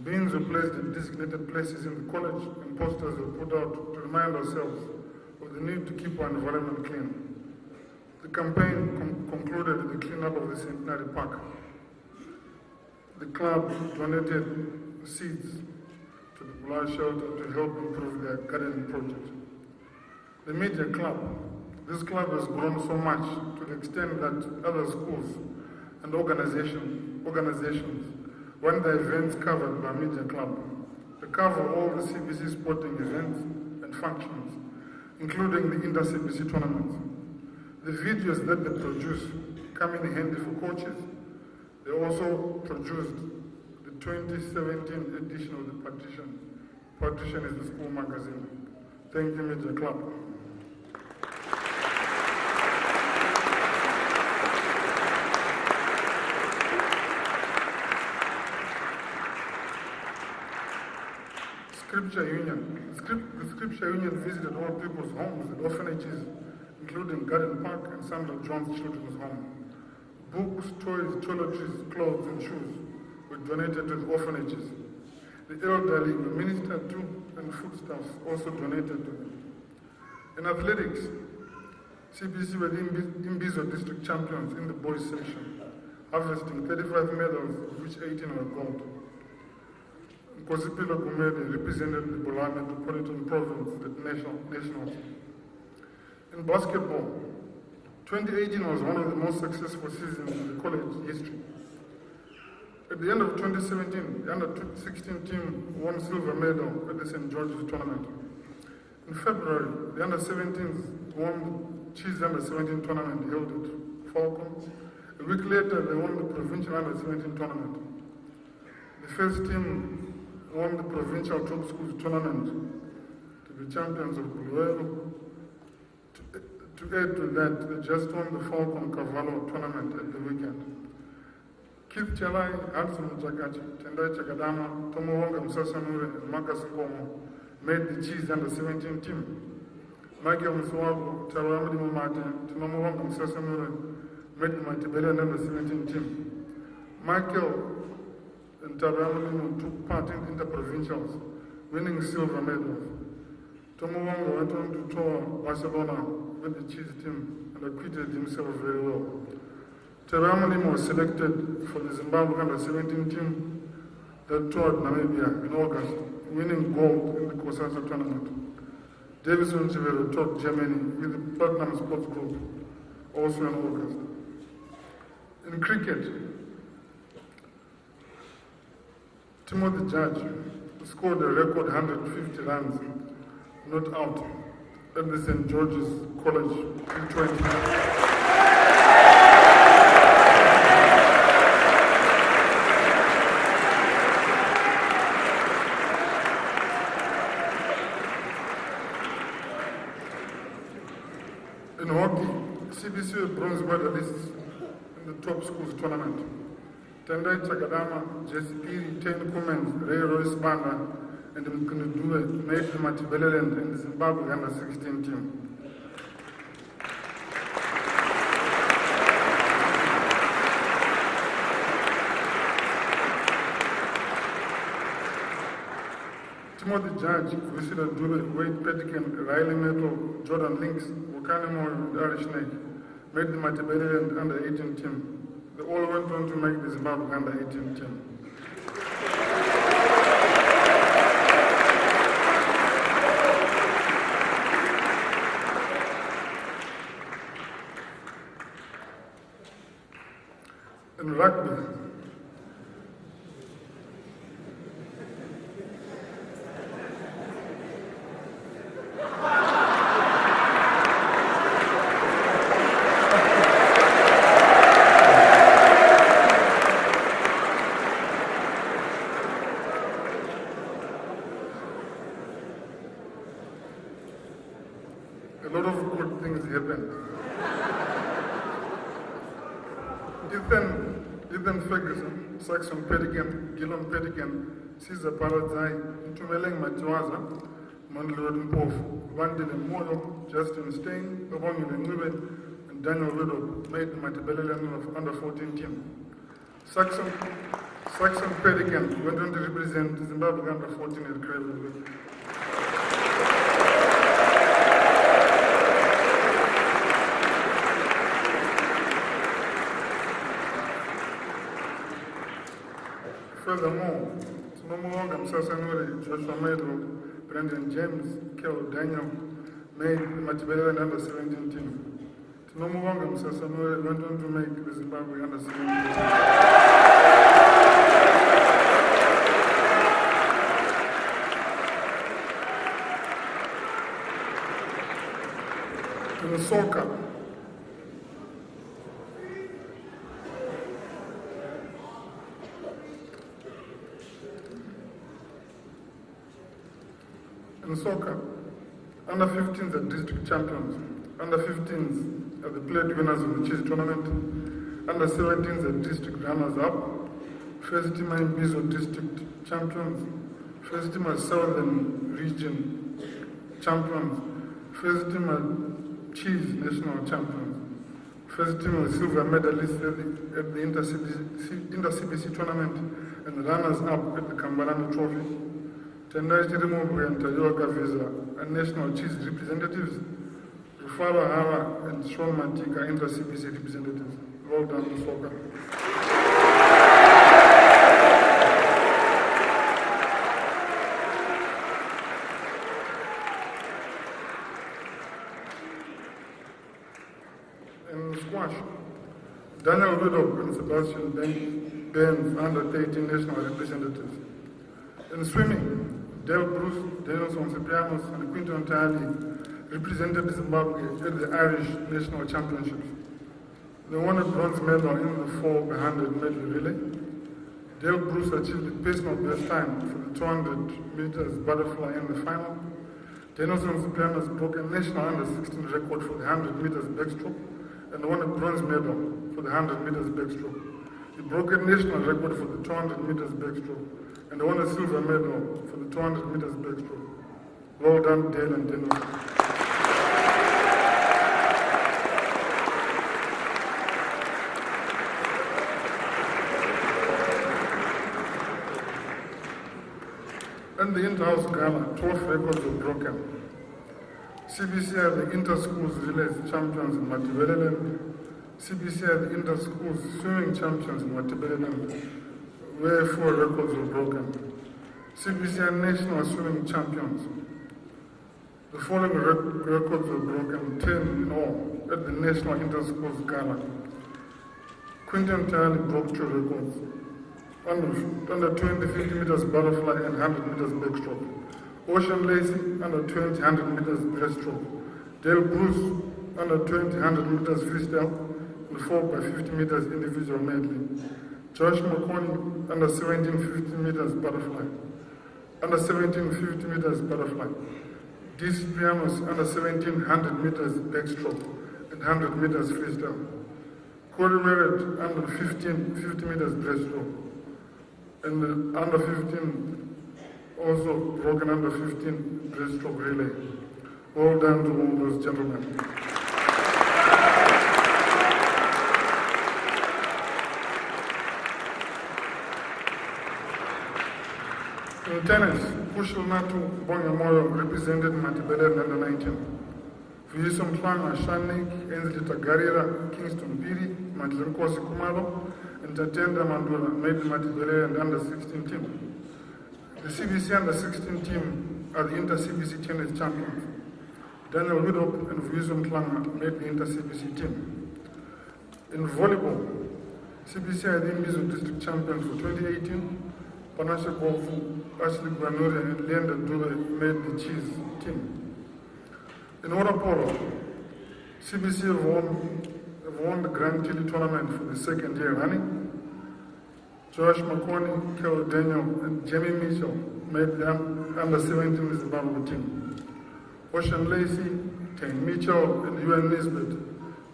Bins were placed in designated places in the college and posters were put out to remind ourselves of the need to keep our environment clean. The campaign concluded with the cleanup of the Centenary Park. The club donated seeds to the Bulawayo shelter to help improve their gardening project. The media club. This club has grown so much to the extent that other schools and organizations want the events covered by media club. They cover all the CBC sporting events and functions. including the inter-CBC tournaments. The videos that they produce come in handy for coaches. They also produced the 2017 edition of the Partition. Partition is the school magazine. Thank you, Major Club. The Scripture Union visited all people's homes and orphanages, including Garden Park and Sandra Jones Children's Home. Books, toys, toiletries, clothes, and shoes were donated to the orphanages. The elderly were ministered to, and foodstuffs also donated to them. In athletics, CBC were the Imbizo district champions in the boys section, harvesting 35 medals, of which 18 were gold. Nkosipila Gumede represented the Bola Metropolitan Province at nationals. In basketball, 2018 was one of the most successful seasons in the college history. At the end of 2017, the under-16 team won silver medal at the St. George's tournament. In February, the under-17s won the Cheese under-17 tournament held at Falcon. A week later, they won the provincial under-17 tournament. The first team won the provincial top schools tournament to be champions of Buluelo. To add to that, they just won the Falcon Cavallo tournament at the weekend. Keith Chalai, Hanson Chakachi, Tendai Chakadama, Tomohonga Msasanure, and Marcus Nkomo made the Cheese under-17 team. Michael Mswago, Taramadi Mumate, Tomohonga Msasanure made the Matibelian under-17 team. Michael and Taramadi took part in inter-provincials, winning silver medals. Tomohonga went on to tour Barcelona with the Cheese team and acquitted himself very well. Teramalimo was selected for the Zimbabwe under-17 team that toured Namibia in August, winning gold in the Kosasa tournament. Davison Chivero toured Germany with the Platinum Sports Group, also in August. In cricket, Timothy Judge scored a record 150 runs, not out, at the St. George's College in 2019. In hockey, CBC were bronze medalists in the top schools tournament. Tendai Chakadama, Jesse Piri, Tain Cummins, Ray Royce Banda, and Mkunudue made the Matibeleland in the Zimbabwe under-16 team. Timothy Judge, Priscilla Dube, Wade Pettican, Riley Metal, Jordan Links, Wukanemo, and Aarish Naik made the Matibeleland under-18 team. They all went on to make the Zimbabwe under-18 team. In rugby, a lot of good things happened. Ethan Ferguson, Saxon Pedigan, Gillon Pedigan, Caesar Paradzai, Ntumeleng Matiwaza, Mondlod Mpofu, Vandile Moyo, Justin Stein, Obongile Ngube, and Daniel Widow made the Matibeleland of under-14 team. Saxon Pedigan went on to represent Zimbabwe under-14 at Craven. Furthermore, Tinomuonga Msasanuri, Joshua Medro, Brendan James, Kel Daniel made the Matibeleland under-17 team. Tinomuonga Msasanuri went on to make the Zimbabwe under-17 team. In soccer, under 15s are district champions, under 15s are the plate winners of the chess tournament, under 17s are district runners-up, first team are Imbizo district champions, first team are Southern region champions, first team are cheese national champions, first team are silver medalists at the inter-CBC tournament, and runners-up at the Kambalani Trophy. Tendai Chirimubu and Tayoka Visa and national cheese representatives, Rufala Hawa and Sean Mantika inter-CBC representatives. Well done, soccer. In squash, Daniel Widop and Sebastian Benz under 13 national representatives. In swimming, Del Bruce, Denison Ciprianos, and Quinton Tali represented Zimbabwe at the Aarish National Championships. They won a bronze medal in the 4x100 medley relay. Del Bruce achieved the personal best time for the 200 meters butterfly in the final. Denison Ciprianos broke a national under-16 record for the 100 meters backstroke and won a bronze medal for the 100 meters backstroke. He broke a national record for the 200 meters backstroke and won a silver medal for the 200 meters backstroke. Well done, Dale and Dennis. In the inter-house gala, 12 records were broken. CBC are the inter-schools relays champions in Matibeleland. CBC are the inter-schools swimming champions in Matibeleland, where 4 records were broken. CBC are national swimming champions. The following records were broken, 10 in all, at the National Inter-Schools Gala. Quinton Tally broke 2 records. Under 20 50 meters butterfly and 100 meters backstroke. Ocean Lacey under 20 100 meters breaststroke. Dale Bruce under 20 100 meters freestyle and 4x50 meters individual medley. Josh McConey under 17 50 meters butterfly. Under 17 50 meters butterfly. Dis Priamos under 17 100 meters backstroke and 100 meters freestyle. Corey Merritt under 15 50 meters breaststroke. And under 15, also broken under 15 breaststroke relay. Well done to all those gentlemen. In tennis, Pushil Natu Bonyamoyo represented Matibele under 19. Vuyisum Tlanga, Naik, Ensley Tagarira, Kingston Piri, Matlenkosi Kumalo, and Tatenda Mandula made the Matibele and under 16 team. The CBC under 16 team are the inter-CBC tennis champions. Daniel Widop and Vuyisum Tlanga made the inter-CBC team. In volleyball, CBC are the Imbizo district champions for 2018. Panashe Bofu, Ashley Granure, and Leander Dube made the cheese team. In water polo, CBC have won the Grand Chili tournament for the 2nd year running. Josh McConey, Kel Daniel, and Jamie Mitchell made the under 17 Zimbabwe team. Ocean Lacey, Tane Mitchell, and UN Nisbet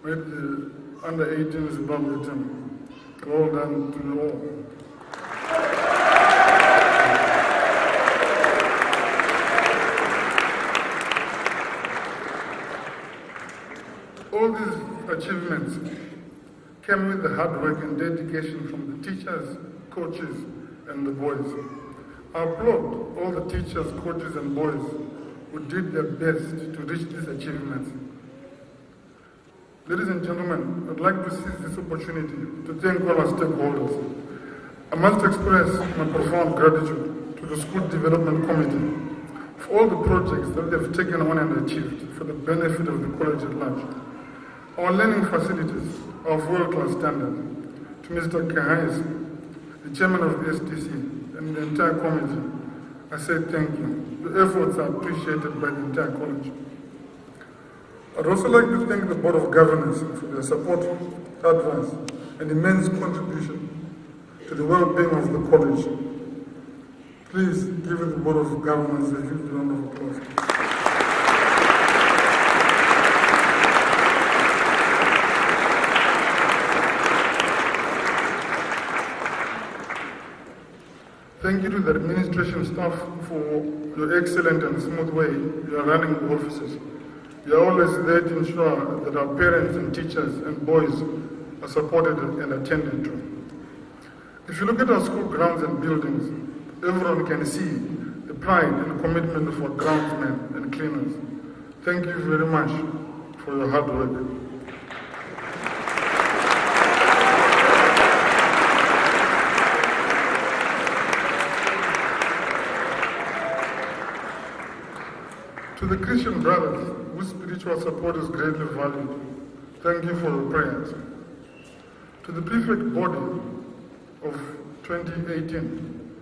made the under 18 Zimbabwe team. Well done to you all. All these achievements came with the hard work and dedication from the teachers, coaches, and the boys. I applaud all the teachers, coaches, and boys who did their best to reach these achievements. Ladies and gentlemen, I'd like to seize this opportunity to thank all our stakeholders. I must express my profound gratitude to the School Development Committee for all the projects that they've taken on and achieved for the benefit of the college at large. Our learning facilities are of world-class standard. To Mr. Kahais, the chairman of the STC, and the entire committee, I say thank you. Your efforts are appreciated by the entire college. I'd also like to thank the Board of Governors for their support, advice, and immense contribution to the well-being of the college. Please give the Board of Governors a huge round of applause. Thank you to the administration staff for your excellent and smooth way you are running the offices. You are always there to ensure that our parents and teachers and boys are supported and attended to. If you look at our school grounds and buildings, everyone can see the pride and commitment of our groundsmen and cleaners. Thank you very much for your hard work. To the Christian brothers, whose spiritual support is greatly valued, thank you for your prayers. To the prefect body of 2018,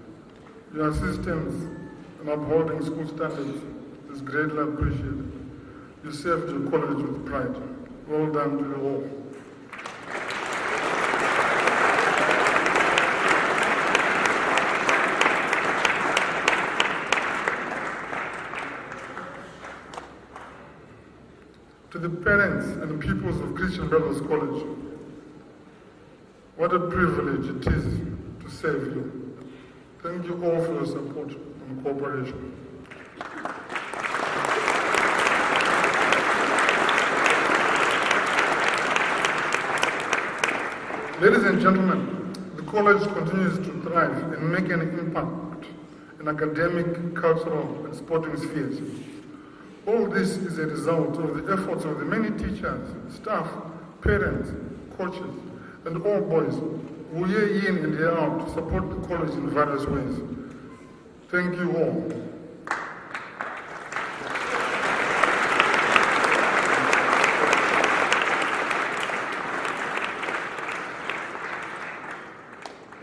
your assistance in upholding school standards is greatly appreciated. You served your college with pride. Well done to you all. To the parents and pupils of Christian Brothers College, what a privilege it is to serve you. Thank you all for your support and cooperation. Ladies and gentlemen, the college continues to thrive and make an impact in academic, cultural, and sporting spheres. All this is a result of the efforts of the many teachers, staff, parents, coaches, and all boys who year in and year out to support the college in various ways. Thank you all.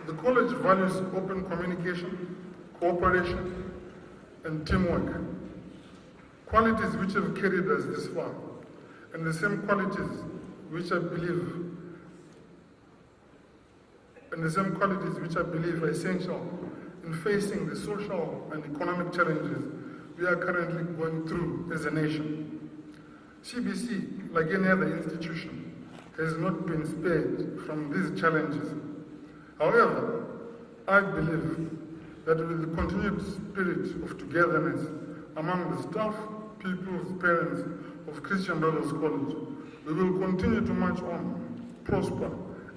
The college values open communication, cooperation, and teamwork. Qualities which have carried us this far, and the same qualities which I believe are essential in facing the social and economic challenges we are currently going through as a nation. CBC, like any other institution, has not been spared from these challenges. However, I believe that with the continued spirit of togetherness among the staff, pupils, parents of Christian Brothers College, we will continue to march on, prosper,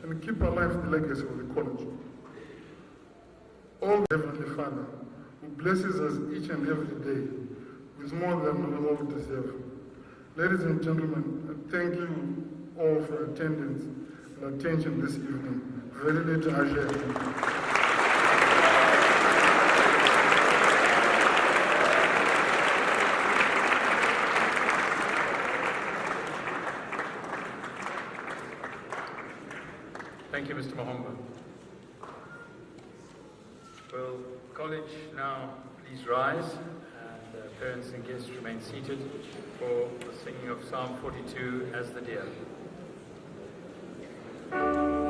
and keep alive the legacy of the college. All the Heavenly Father, who blesses us each and every day with more than we all deserve. Ladies and gentlemen, I thank you all for attendance and attention this evening. Very late Hadebe. Thank you, Mr. Mahomba. Will college now please rise, and parents and guests remain seated for the singing of Psalm 42, As the Deer. Thank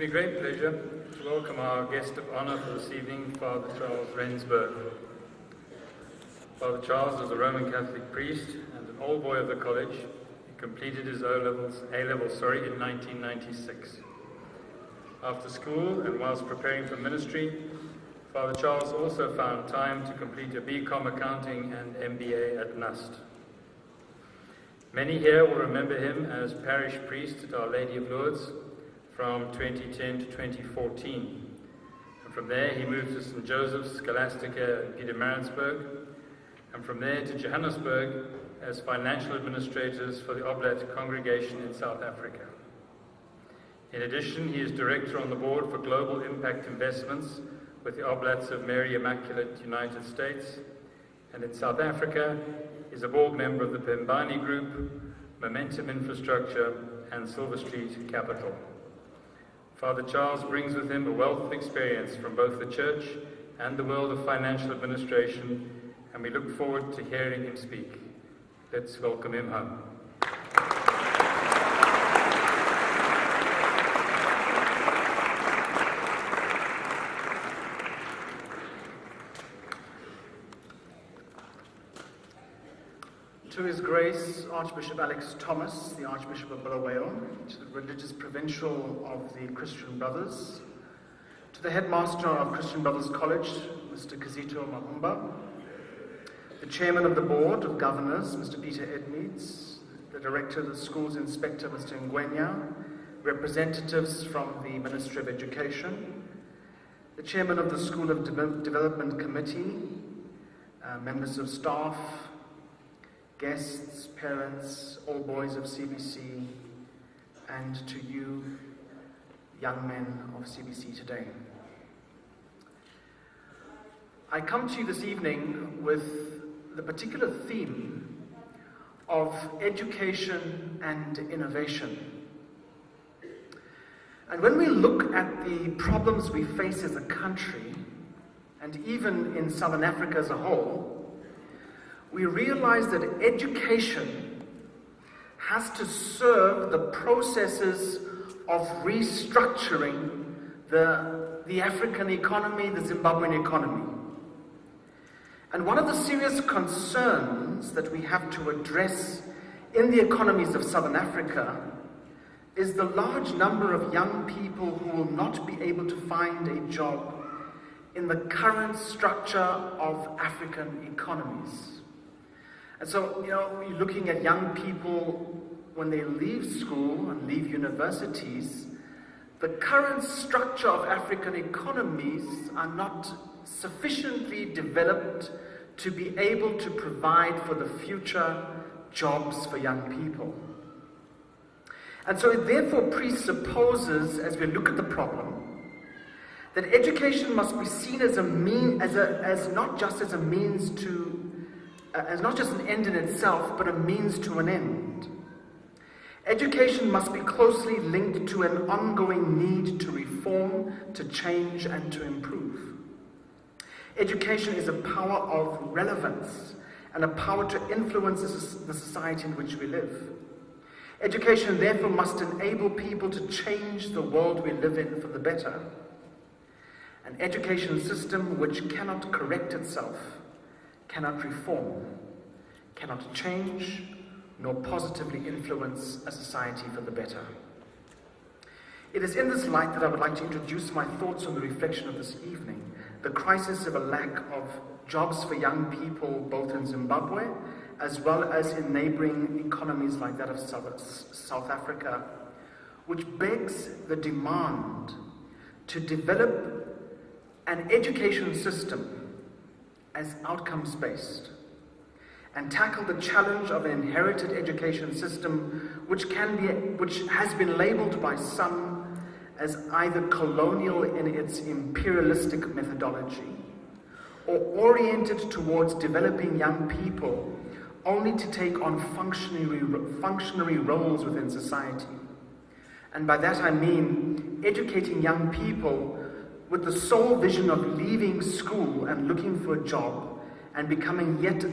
me great pleasure to welcome our guest of honor for this evening, Father Charles Rensburg. Father Charles was a Roman Catholic priest and an old boy of the college. He completed his A-levels in 1996. After school and whilst preparing for ministry, Father Charles also found time to complete a BCom accounting and MBA at NUST. Many here will remember him as parish priest at Our Lady of Lourdes from 2010 to 2014. And from there he moved to St. Joseph's Scholastica in Pietermaritzburg, and from there to Johannesburg as financial administrators for the Oblate congregation in South Africa. In addition, he is director on the board for Global Impact Investments with the Oblates of Mary Immaculate United States, and in South Africa is a board member of the Pembani Group, Momentum Infrastructure, and Silver Street Capital. Father Charles brings with him a wealth of experience from both the church and the world of financial administration, and we look forward to hearing him speak. Let's welcome him home. To His Grace, Archbishop Alex Thomas, the Archbishop of Bulawayo, to the Religious Provincial of the Christian Brothers, to the Headmaster of Christian Brothers College, Mr. Kazito Mahumba, the Chairman of the Board of Governors, Mr. Peter Edmeades, the Director of the Schools Inspector, Mr. Ngwenya, representatives from the Ministry of Education, the Chairman of the School of Development Committee, members of staff, guests, parents, all boys of CBC, and to you, young men of CBC today. I come to you this evening with the particular theme of education and innovation. And when we look at the problems we face as a country, and even in Southern Africa as a whole, we realize that education has to serve the processes of restructuring the African economy, the Zimbabwean economy. And one of the serious concerns that we have to address in the economies of Southern Africa is the large number of young people who will not be able to find a job in the current structure of African economies. And so, you're looking at young people when they leave school and leave universities, the current structure of African economies are not sufficiently developed to be able to provide for the future jobs for young people. And so it therefore presupposes, as we look at the problem, that education must be seen as not just as a means to as not just an end in itself, but a means to an end. Education must be closely linked to an ongoing need to reform, to change, and to improve. Education is a power of relevance and a power to influence the society in which we live. Education, therefore, must enable people to change the world we live in for the better. An education system which cannot correct itself, cannot reform, cannot change, nor positively influence a society for the better. It is in this light that I would like to introduce my thoughts on the reflection of this evening, the crisis of a lack of jobs for young people both in Zimbabwe as well as in neighboring economies like that of South Africa, which begs the demand to develop an education system as outcomes-based, and tackle the challenge of an inherited education system which has been labeled by some as either colonial in its imperialistic methodology or oriented towards developing young people only to take on functionary roles within society. And by that I mean educating young people with the sole vision of leaving school and looking for a job and becoming yet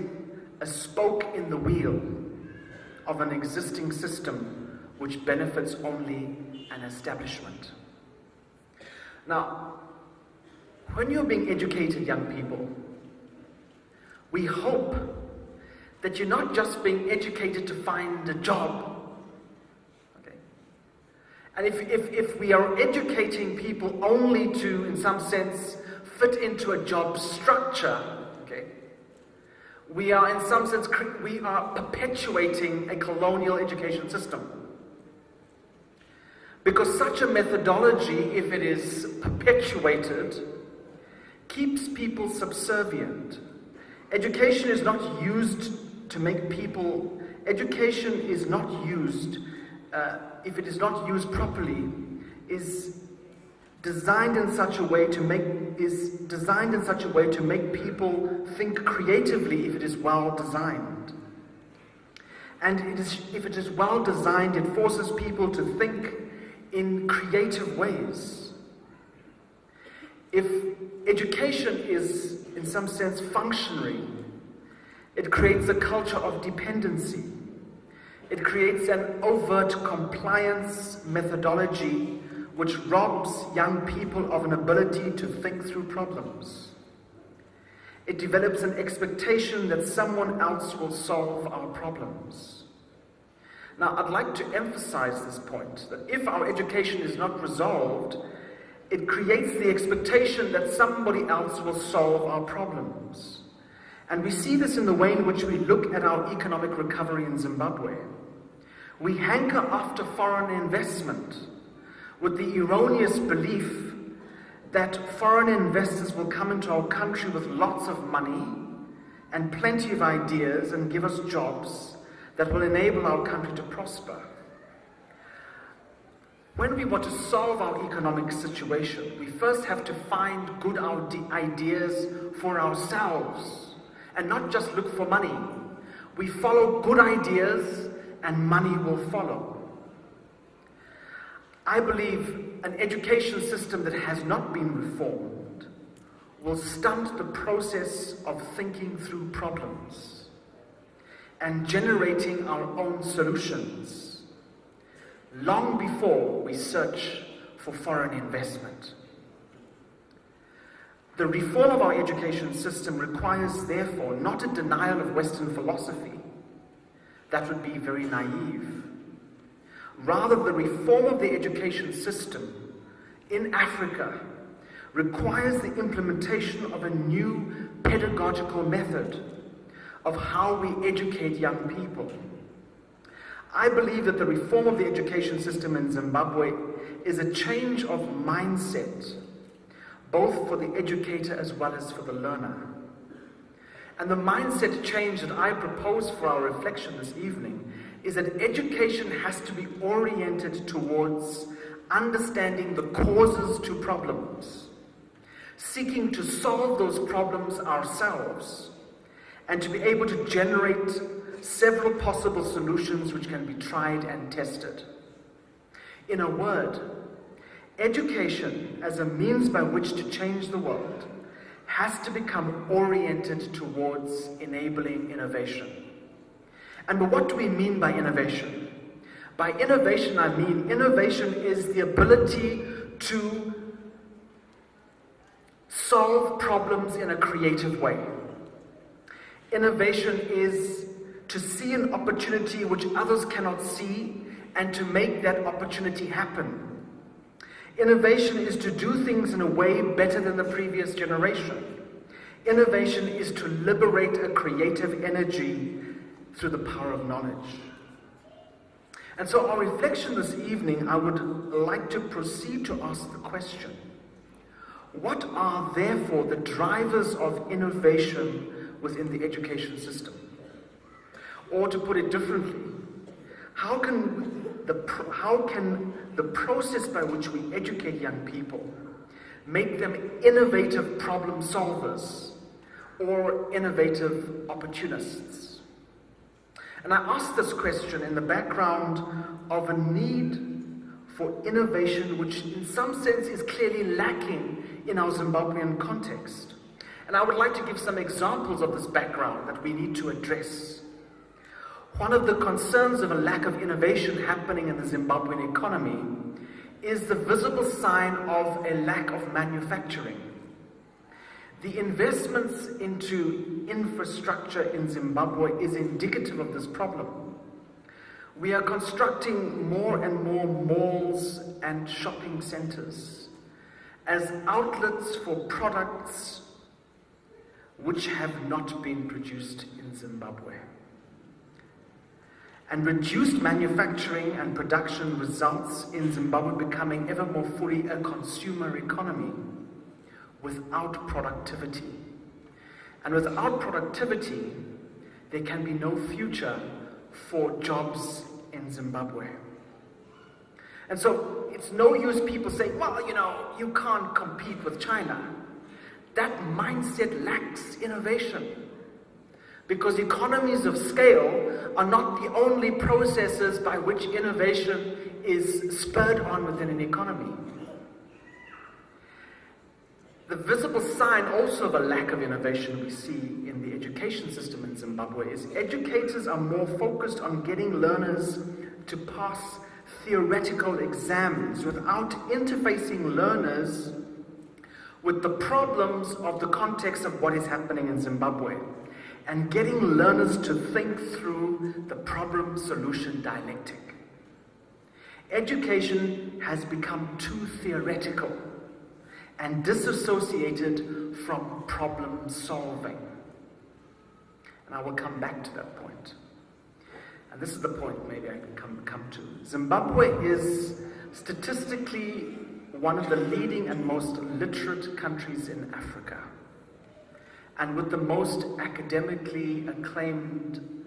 a spoke in the wheel of an existing system which benefits only an establishment. Now, when you're being educated, young people, we hope that you're not just being educated to find a job. Okay? And if we are educating people only to, in some sense, fit into a job structure, okay, we are, in some sense, we are perpetuating a colonial education system. Because such a methodology, if it is perpetuated, keeps people subservient. Education is not used to make people, education is not used, if it is not used properly, is designed in such a way to make people think creatively if it is well designed. And if it is well designed, it forces people to think in creative ways. If education is, in some sense, functionary, it creates a culture of dependency. It creates an overt compliance methodology which robs young people of an ability to think through problems. It develops an expectation that someone else will solve our problems. Now, I'd like to emphasize this point, that if our education is not resolved, it creates the expectation that somebody else will solve our problems. And we see this in the way in which we look at our economic recovery in Zimbabwe. We hanker after foreign investment with the erroneous belief that foreign investors will come into our country with lots of money and plenty of ideas and give us jobs that will enable our country to prosper. When we want to solve our economic situation, we first have to find good ideas for ourselves and not just look for money. We follow good ideas and money will follow. I believe an education system that has not been reformed will stunt the process of thinking through problems and generating our own solutions long before we search for foreign investment. The reform of our education system requires, therefore, not a denial of Western philosophy. That would be very naive. Rather, the reform of the education system in Africa requires the implementation of a new pedagogical method of how we educate young people. I believe that the reform of the education system in Zimbabwe is a change of mindset, both for the educator as well as for the learner. And the mindset change that I propose for our reflection this evening is that education has to be oriented towards understanding the causes to problems, seeking to solve those problems ourselves, and to be able to generate several possible solutions which can be tried and tested. In a word, education as a means by which to change the world has to become oriented towards enabling innovation. And what do we mean by innovation? By innovation, I mean innovation is the ability to solve problems in a creative way. Innovation is to see an opportunity which others cannot see and to make that opportunity happen. Innovation is to do things in a way better than the previous generation. Innovation is to liberate a creative energy through the power of knowledge. And so our reflection this evening, I would like to proceed to ask the question, what are therefore the drivers of innovation within the education system? Or to put it differently, how can the process by which we educate young people make them innovative problem solvers or innovative opportunists? And I ask this question in the background of a need for innovation which in some sense is clearly lacking in our Zimbabwean context. And I would like to give some examples of this background that we need to address. One of the concerns of a lack of innovation happening in the Zimbabwean economy is the visible sign of a lack of manufacturing. The investments into infrastructure in Zimbabwe is indicative of this problem. We are constructing more and more malls and shopping centers as outlets for products which have not been produced in Zimbabwe. And reduced manufacturing and production results in Zimbabwe becoming ever more fully a consumer economy without productivity. And without productivity, there can be no future for jobs in Zimbabwe. And so it's no use people saying, well, you can't compete with China. That mindset lacks innovation. Because economies of scale are not the only processes by which innovation is spurred on within an economy. The visible sign also of a lack of innovation we see in the education system in Zimbabwe is educators are more focused on getting learners to pass theoretical exams without interfacing learners with the problems of the context of what is happening in Zimbabwe, and getting learners to think through the problem-solution dialectic. Education has become too theoretical and disassociated from problem-solving. And I will come back to that point. And this is the point maybe I can come to. Zimbabwe is statistically one of the leading and most literate countries in Africa, and with the most academically acclaimed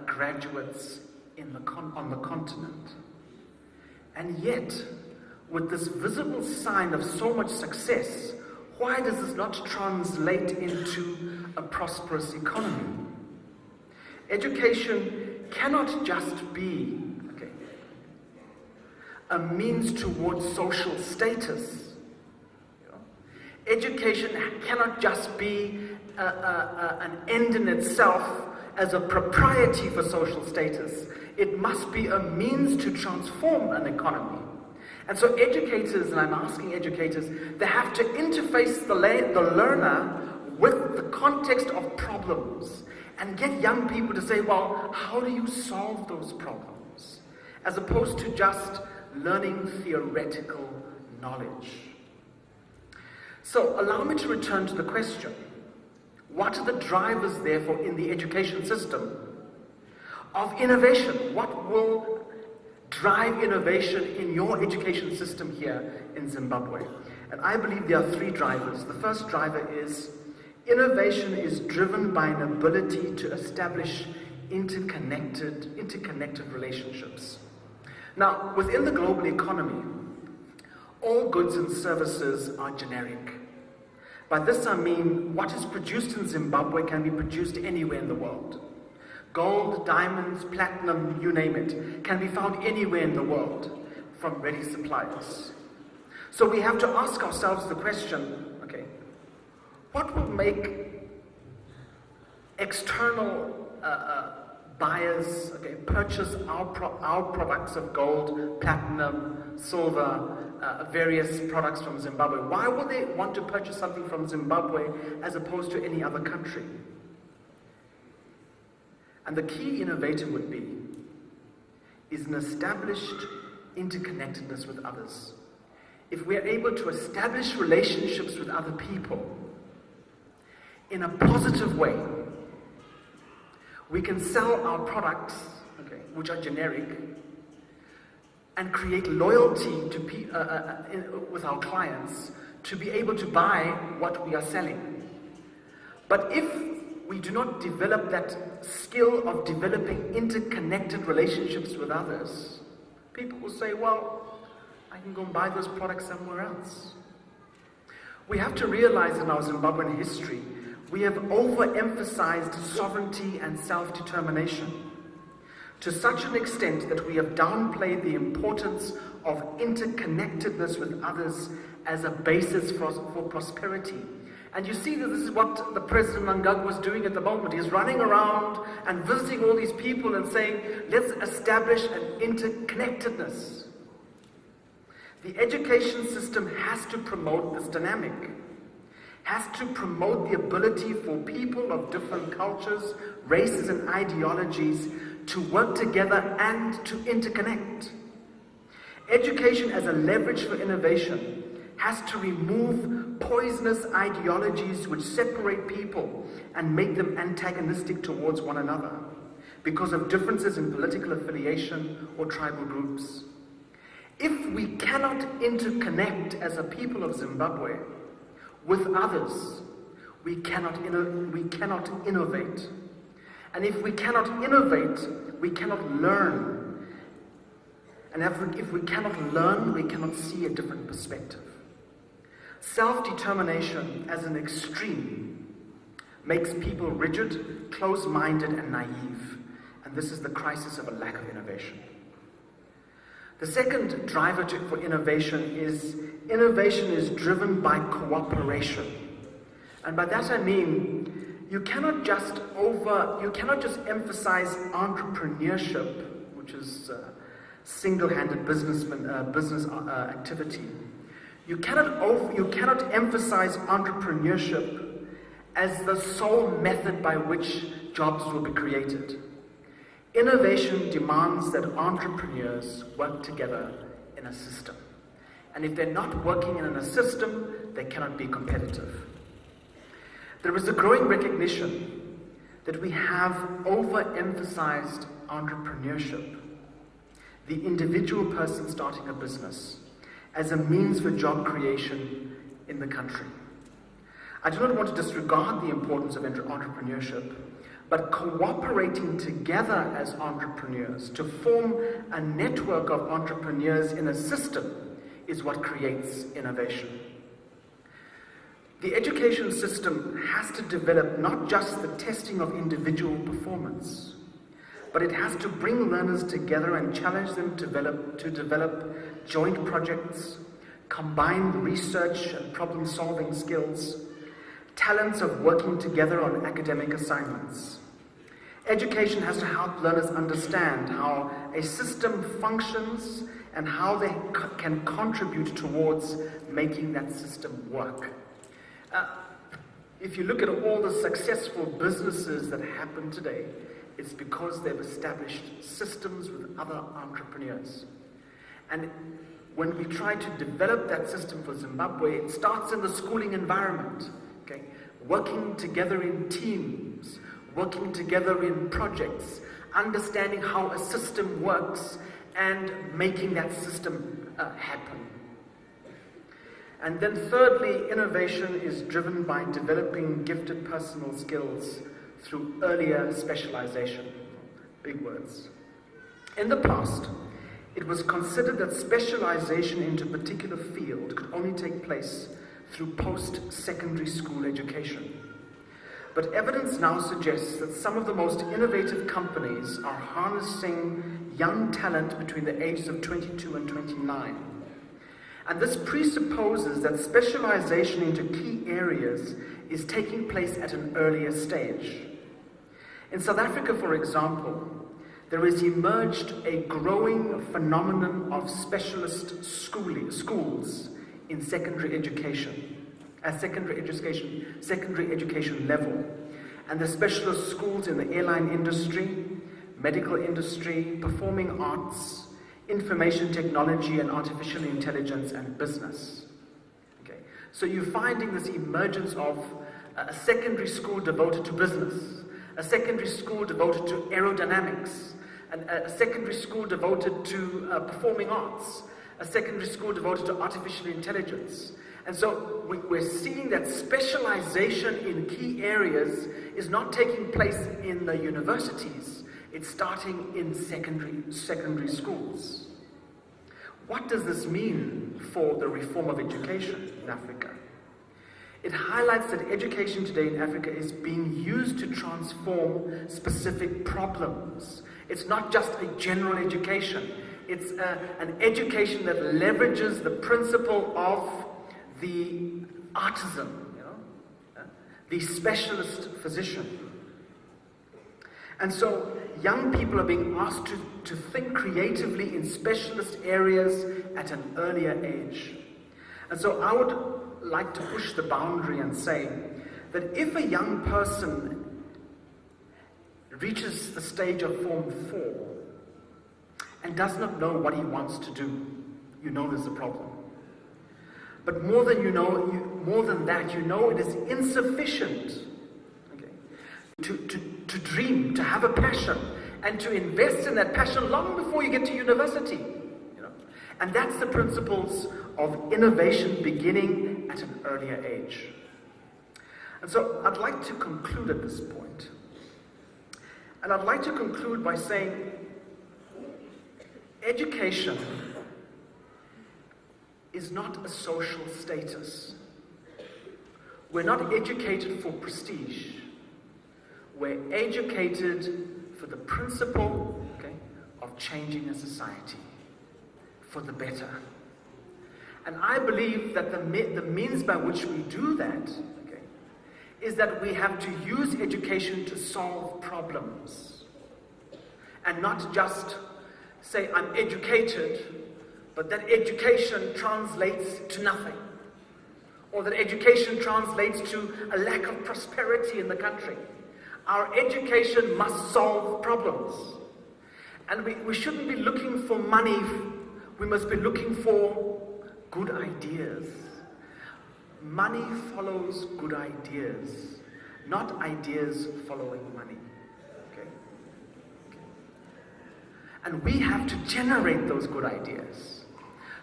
graduates on the continent. And yet, with this visible sign of so much success, why does this not translate into a prosperous economy? Education cannot just be a means towards social status. Education cannot just be an end in itself as a propriety for social status. It must be a means to transform an economy. And so educators, and I'm asking educators, they have to interface the learner with the context of problems and get young people to say, well, how do you solve those problems? As opposed to just learning theoretical knowledge. So allow me to return to the question. What are the drivers, therefore, in the education system of innovation? What will drive innovation in your education system here in Zimbabwe? And I believe there are three drivers. The first driver is innovation is driven by an ability to establish interconnected relationships. Now, within the global economy, all goods and services are generic. By this I mean what is produced in Zimbabwe can be produced anywhere in the world. Gold, diamonds, platinum, you name it, can be found anywhere in the world from ready suppliers. So we have to ask ourselves the question, what will make external buyers purchase our products of gold, platinum, silver, various products from Zimbabwe? Why would they want to purchase something from Zimbabwe as opposed to any other country? And the key innovator would be is an established interconnectedness with others. If we are able to establish relationships with other people in a positive way, we can sell our products, which are generic, and create loyalty to with our clients to be able to buy what we are selling. But if we do not develop that skill of developing interconnected relationships with others, people will say, well, I can go and buy those products somewhere else. We have to realize in our Zimbabwean history, we have overemphasized sovereignty and self-determination to such an extent that we have downplayed the importance of interconnectedness with others as a basis for prosperity. And you see that this is what the President Mnangagwa was doing at the moment. He's running around and visiting all these people and saying, let's establish an interconnectedness. The education system has to promote this dynamic, has to promote the ability for people of different cultures, races, and ideologies to work together and to interconnect. Education as a leverage for innovation has to remove poisonous ideologies which separate people and make them antagonistic towards one another because of differences in political affiliation or tribal groups. If we cannot interconnect as a people of Zimbabwe with others, we cannot innovate. And if we cannot innovate, we cannot learn. And if we cannot learn, we cannot see a different perspective. Self-determination as an extreme makes people rigid, close-minded, and naive. And this is the crisis of a lack of innovation. The second driver for innovation is driven by cooperation. And by that I mean, you cannot just emphasize entrepreneurship, which is single-handed business activity. You cannot emphasize entrepreneurship as the sole method by which jobs will be created. Innovation demands that entrepreneurs work together in a system. And if they're not working in a system, they cannot be competitive. There is a growing recognition that we have overemphasized entrepreneurship, the individual person starting a business, as a means for job creation in the country. I do not want to disregard the importance of entrepreneurship, but cooperating together as entrepreneurs to form a network of entrepreneurs in a system is what creates innovation. The education system has to develop not just the testing of individual performance, but it has to bring learners together and challenge them to develop joint projects, combined research and problem-solving skills, talents of working together on academic assignments. Education has to help learners understand how a system functions and how they can contribute towards making that system work. If you look at all the successful businesses that happen today, it's because they've established systems with other entrepreneurs. And when we try to develop that system for Zimbabwe, it starts in the schooling environment. Okay? Working together in teams, working together in projects, understanding how a system works, and making that system happen. And then thirdly, innovation is driven by developing gifted personal skills through earlier specialization. Big words. In the past, it was considered that specialization into a particular field could only take place through post-secondary school education. But evidence now suggests that some of the most innovative companies are harnessing young talent between the ages of 22 and 29. And this presupposes that specialization into key areas is taking place at an earlier stage. In South Africa, for example, there has emerged a growing phenomenon of specialist schools in secondary education, at secondary education level. And the specialist schools in the airline industry, medical industry, performing arts, information technology and artificial intelligence, and business. Okay. So you're finding this emergence of a secondary school devoted to business, a secondary school devoted to aerodynamics, a secondary school devoted to performing arts, a secondary school devoted to artificial intelligence. And so we're seeing that specialization in key areas is not taking place in the universities. It's starting in secondary schools. What does this mean for the reform of education in Africa? It highlights that education today in Africa is being used to transform specific problems. It's not just a general education. It's an education that leverages the principle of the artisan, the specialist physician. And so young people are being asked to think creatively in specialist areas at an earlier age. And so I would like to push the boundary and say that if a young person reaches the stage of Form 4 and does not know what he wants to do, you know there's a problem. But more than that, you know it is insufficient, okay, to dream, to have a passion, and to invest in that passion long before you get to university. You know? And that's the principles of innovation beginning at an earlier age. And so I'd like to conclude at this point. And I'd like to conclude by saying education is not a social status. We're not educated for prestige. We're educated for the principle, okay, of changing a society for the better. And I believe that the means by which we do that, okay, is that we have to use education to solve problems. And not just say, I'm educated, but that education translates to nothing. Or that education translates to a lack of prosperity in the country. Our education must solve problems. And we shouldn't be looking for money. We must be looking for good ideas. Money follows good ideas, not ideas following money. Okay? And we have to generate those good ideas.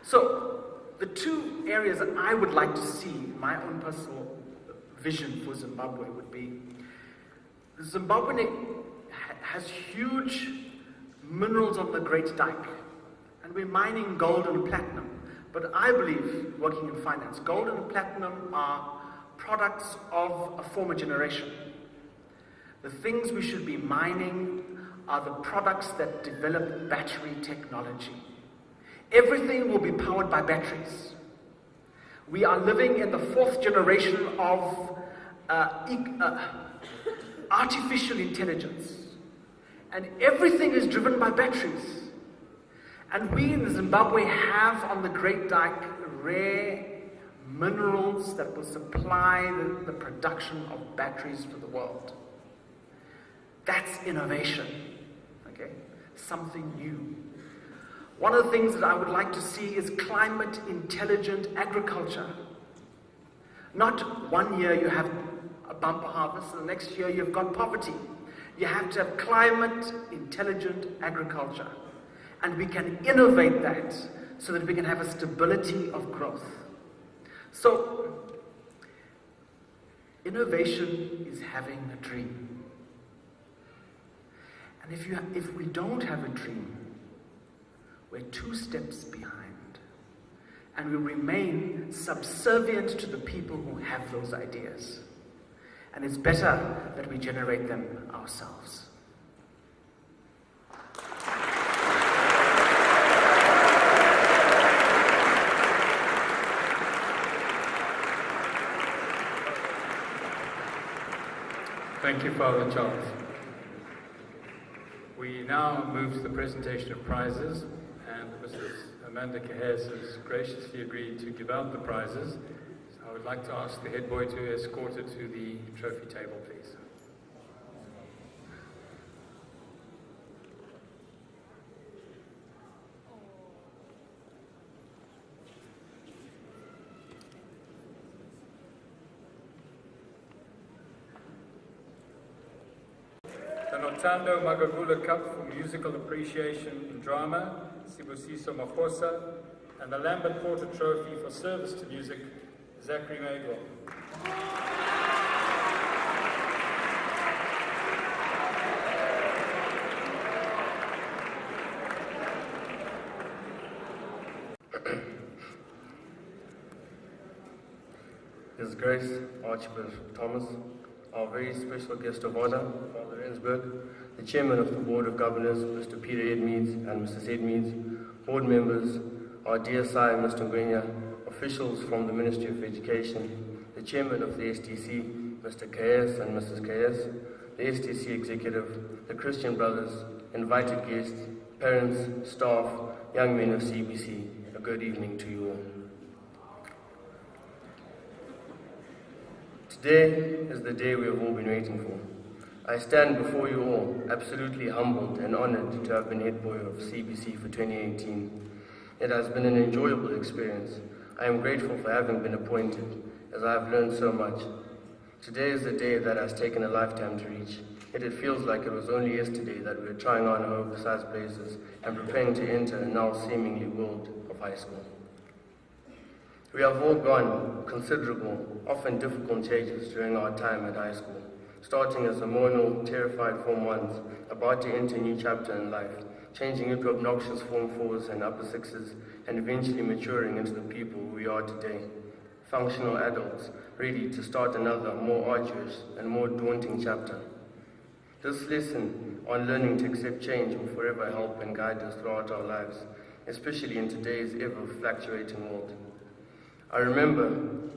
So, the two areas that I would like to see, my own personal vision for Zimbabwe would be, Zimbabwe has huge minerals on the Great Dike, and we're mining gold and platinum. But I believe, working in finance, gold and platinum are products of a former generation. The things we should be mining are the products that develop battery technology. Everything will be powered by batteries. We are living in the fourth generation of artificial intelligence. And everything is driven by batteries. And we in Zimbabwe have on the Great Dike rare minerals that will supply the production of batteries for the world. That's innovation, okay? Something new. One of the things that I would like to see is climate intelligent agriculture. Not 1 year you have a bumper harvest and the next year you've got poverty. You have to have climate intelligent agriculture. And we can innovate that so that we can have a stability of growth. So, innovation is having a dream. And if we don't have a dream, we're 2 steps behind. And we remain subservient to the people who have those ideas. And it's better that we generate them ourselves. Thank you, Father Charles. We now move to the presentation of prizes, and Mrs. Amanda Kahes has graciously agreed to give out the prizes. So I would like to ask the head boy to escort her to the trophy table, please. The Notando Magagula Cup for Musical Appreciation in Drama, Sibusiso Makosa, and the Lambert Porter Trophy for Service to Music, Zachary Magwell. His Grace Archbishop Thomas, our very special guest of honor, Father Rensburg, the Chairman of the Board of Governors, Mr. Peter Edmeades and Mrs. Edmeades, board members, our DSI, Mr. Ngwenya, officials from the Ministry of Education, the Chairman of the SDC, Mr. Kaes and Mrs. Kaes, the STC executive, the Christian brothers, invited guests, parents, staff, young men of CBC, a good evening to you all. Today is the day we have all been waiting for. I stand before you all absolutely humbled and honored to have been head boy of CBC for 2018. It has been an enjoyable experience. I am grateful for having been appointed, as I have learned so much. Today is the day that has taken a lifetime to reach. Yet it feels like it was only yesterday that we were trying on our oversized blazers and preparing to enter a now seemingly world of high school. We have all gone considerable, often difficult changes during our time at high school, starting as hormonal, terrified Form 1s, about to enter a new chapter in life, changing into obnoxious Form 4s and upper 6s, and eventually maturing into the people we are today, functional adults, ready to start another, more arduous and more daunting chapter. This lesson on learning to accept change will forever help and guide us throughout our lives, especially in today's ever-fluctuating world. I remember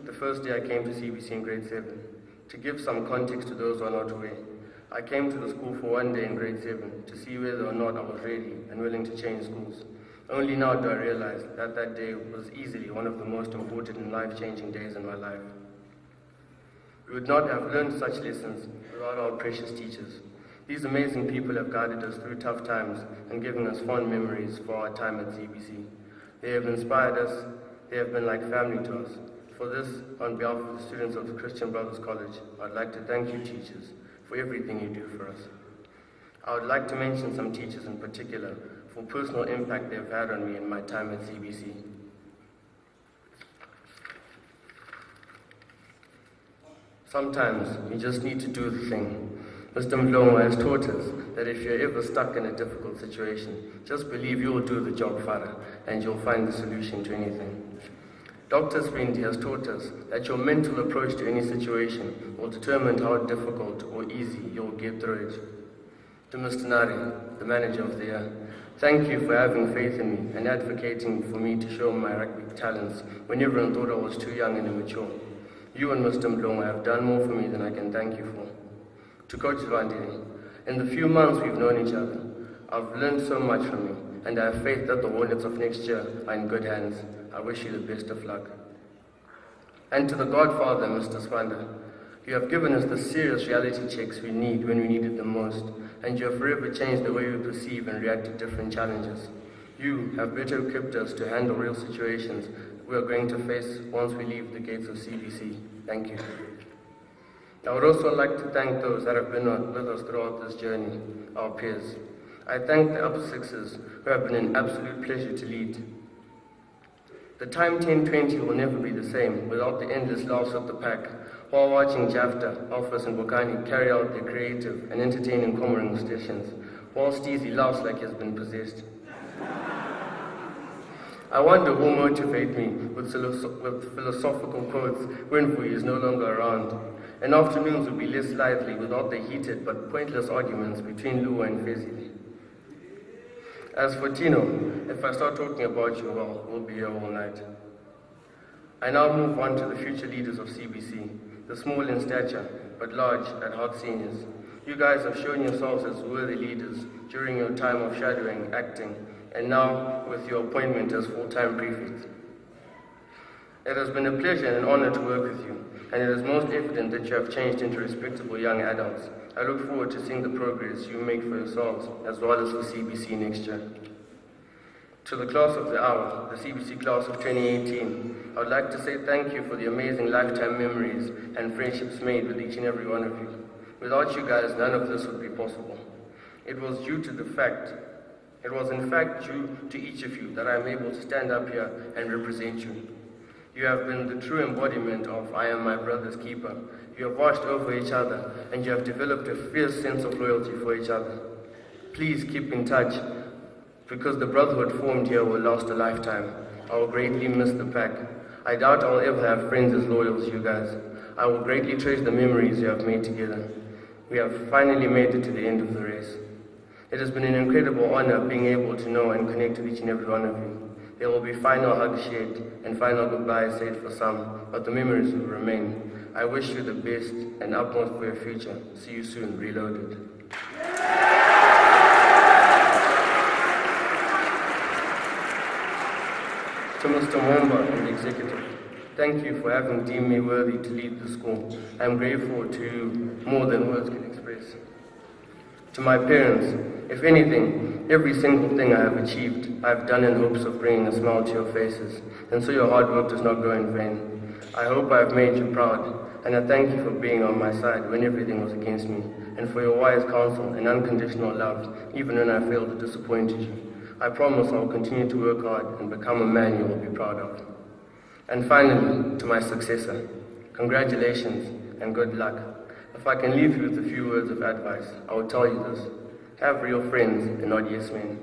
the first day I came to CBC in grade 7. To give some context to those who are not aware, I came to the school for one day in grade 7 to see whether or not I was ready and willing to change schools. Only now do I realize that that day was easily one of the most important and life-changing days in my life. We would not have learned such lessons without our precious teachers. These amazing people have guided us through tough times and given us fond memories for our time at CBC. They have inspired us. They have been like family to us. For this, on behalf of the students of the Christian Brothers College, I'd like to thank you, teachers, for everything you do for us. I would like to mention some teachers in particular for personal impact they have had on me in my time at CBC. Sometimes you just need to do the thing. Mr. Mlomo has taught us that if you're ever stuck in a difficult situation, just believe you'll do the job, Father, and you'll find the solution to anything. Dr. Swendi has taught us that your mental approach to any situation will determine how difficult or easy you'll get through it. To Mr. Nari, the manager of the year, thank you for having faith in me and advocating for me to show my rugby talents when everyone thought I was too young and immature. You and Mr. Mlomo have done more for me than I can thank you for. To Coach Vandini, in the few months we've known each other, I've learned so much from you, and I have faith that the Hornets of next year are in good hands. I wish you the best of luck. And to the Godfather, Mr. Swanda, you have given us the serious reality checks we need when we need it the most, and you have forever changed the way we perceive and react to different challenges. You have better equipped us to handle real situations we are going to face once we leave the gates of CBC. Thank you. I would also like to thank those that have been with us throughout this journey, our peers. I thank the upper sixes who have been an absolute pleasure to lead. The time 10-20 will never be the same without the endless laughs of the pack, while watching Jafta, Alphas and Bokani carry out their creative and entertaining comrade sessions, while Steezy laughs like he has been possessed. I wonder who will motivate me with philosophical quotes when Fui is no longer around. And afternoons will be less lively without the heated but pointless arguments between Lua and Fezili. As for Tino, if I start talking about you, well, we'll be here all night. I now move on to the future leaders of CBC, the small in stature but large at heart seniors. You guys have shown yourselves as worthy leaders during your time of shadowing, acting, and now with your appointment as full-time prefects. It has been a pleasure and an honor to work with you, and it is most evident that you have changed into respectable young adults. I look forward to seeing the progress you make for yourselves, as well as for CBC next year. To the class of the hour, the CBC class of 2018, I would like to say thank you for the amazing lifetime memories and friendships made with each and every one of you. Without you guys, none of this would be possible. It was in fact due to each of you that I am able to stand up here and represent you. You have been the true embodiment of I am my brother's keeper. You have watched over each other, and you have developed a fierce sense of loyalty for each other. Please keep in touch, because the brotherhood formed here will last a lifetime. I will greatly miss the pack. I doubt I will ever have friends as loyal as you guys. I will greatly treasure the memories you have made together. We have finally made it to the end of the race. It has been an incredible honor being able to know and connect with each and every one of you. There will be final hugs shared and final goodbyes said for some, but the memories will remain. I wish you the best and utmost for your future. See you soon, Reloaded. To Mr. Mwamba and the executive, thank you for having deemed me worthy to lead the school. I am grateful to you more than words can express. To my parents, if anything, every single thing I have achieved, I have done in hopes of bringing a smile to your faces, and so your hard work does not go in vain. I hope I have made you proud, and I thank you for being on my side when everything was against me, and for your wise counsel and unconditional love, even when I failed or disappointed you. I promise I will continue to work hard and become a man you will be proud of. And finally, to my successor, congratulations and good luck. If I can leave you with a few words of advice, I will tell you this. Have real friends and not yes men.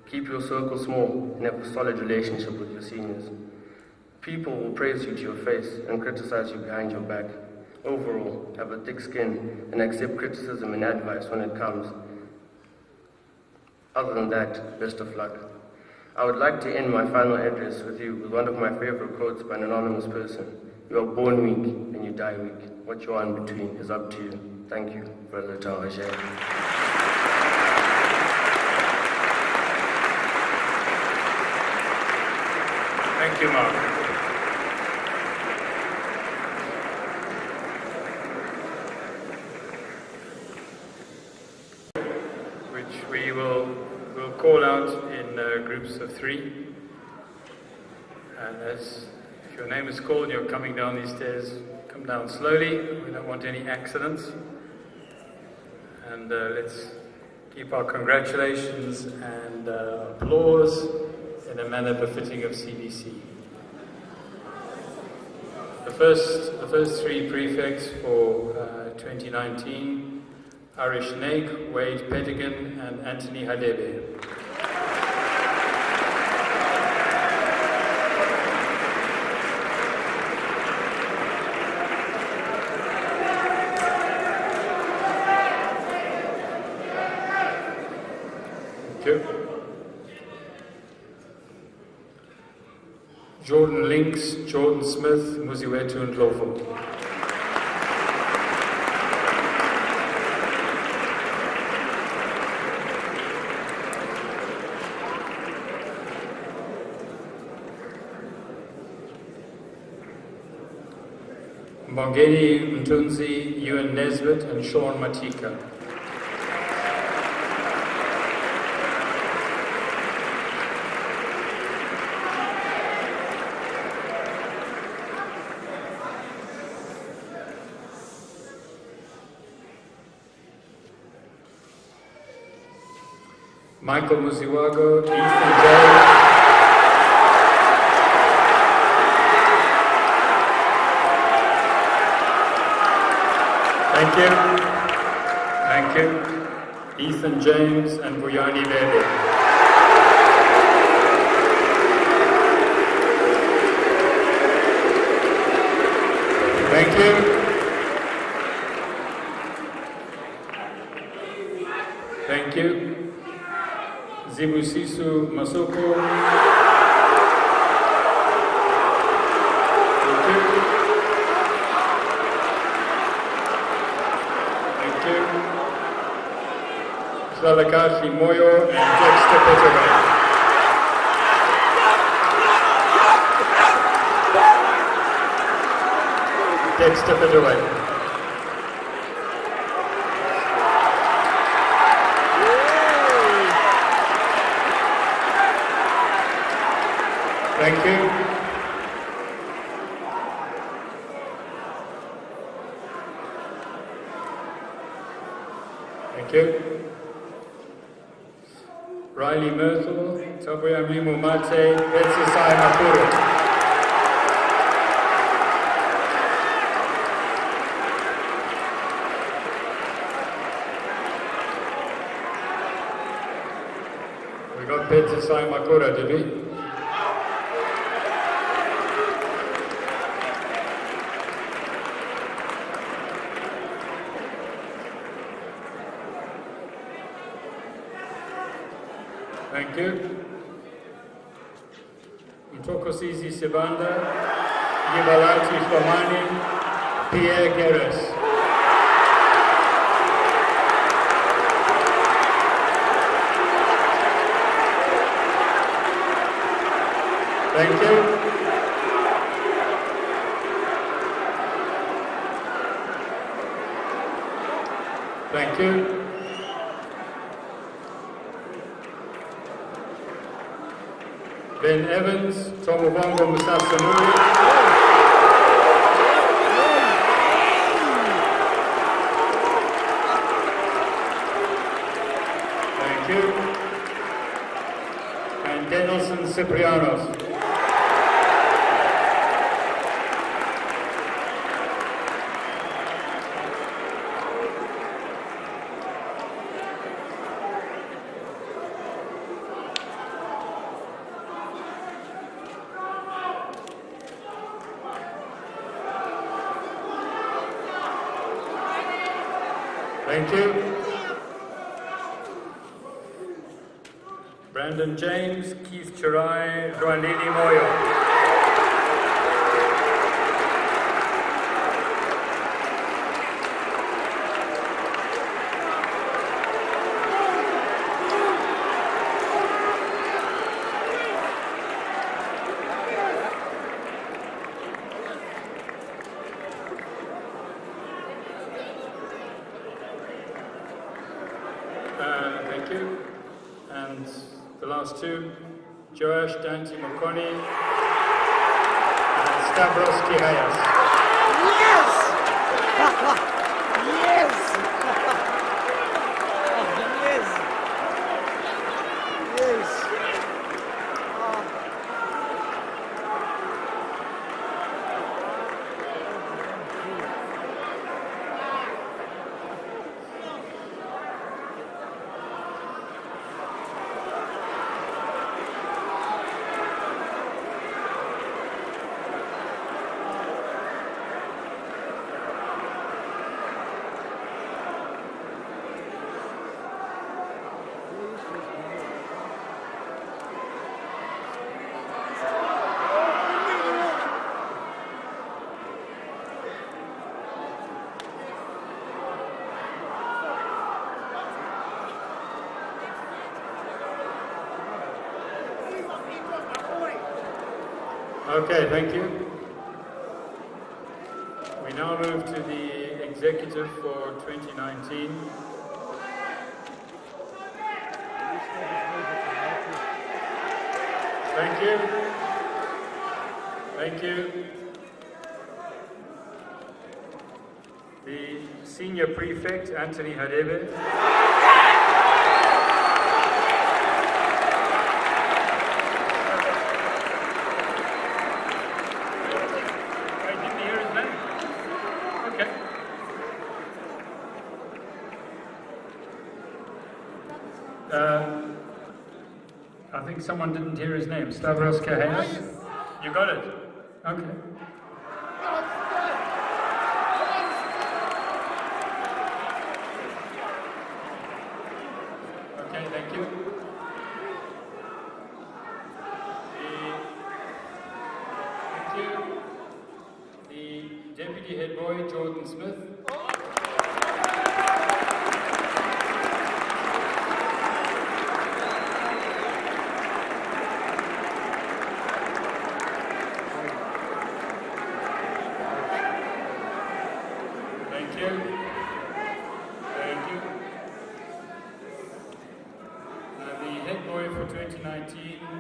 Keep your circle small and have a solid relationship with your seniors. People will praise you to your face and criticize you behind your back. Overall, have a thick skin and accept criticism and advice when it comes. Other than that, best of luck. I would like to end my final address with you with one of my favorite quotes by an anonymous person. You are born weak and you die weak. What you are in between is up to you. Thank you, Brother Tawaje. Thank you, Mark. Which we will call out in groups of 3. And if your name is called and you're coming down these stairs, come down slowly. We don't want any accidents. And let's keep our congratulations and applause in a manner befitting of CBC. The first 3 prefects for 2019, Aarish Naik, Wade Pettigan, and Anthony Hadebe. Thank you. Jordan Links, Jordan Smith, Muziwetu and Lawful. Mbongeni Mtunzi, Ewan Nesbitt and Sean Matika. Michael Musiwago, Ethan J. Thank you. Thank you. Ethan James and Buyani Bebe. Thank you. Thank you. Zibusisu Masoko. Thank you. Thank you. Slavakashi Moyo and Dexter Petterway. Dexter Petterway. Thank you. Thank you. Riley Myrtle, Tabuya Mlimu Mate, Betsy Sai Makuru. We got Betsy Sai Makura, did we? Thank you. Mtokosizi Sibanda, Yibalati Flamani, Pierre Guerres. Thank you. Thank you. Ben Evans, Tomobongo Musasanuri. Thank you. And Denilson Ciprianos. Thank you. Brandon James, Keith Chirai, Ronini Moyo. Thank you. And the last two, Joash Dante Mokoni and Stavros Kihayas. Yes! Yes! Yes! Yes! Okay, thank you. We now move to the executive for 2019. Thank you. Thank you. The senior prefect, Anthony Hadebe. I think someone didn't hear his name. Stavros Kahanis? You got it? Okay. Okay, thank you. Thank you. The deputy head boy, Jordan Smith.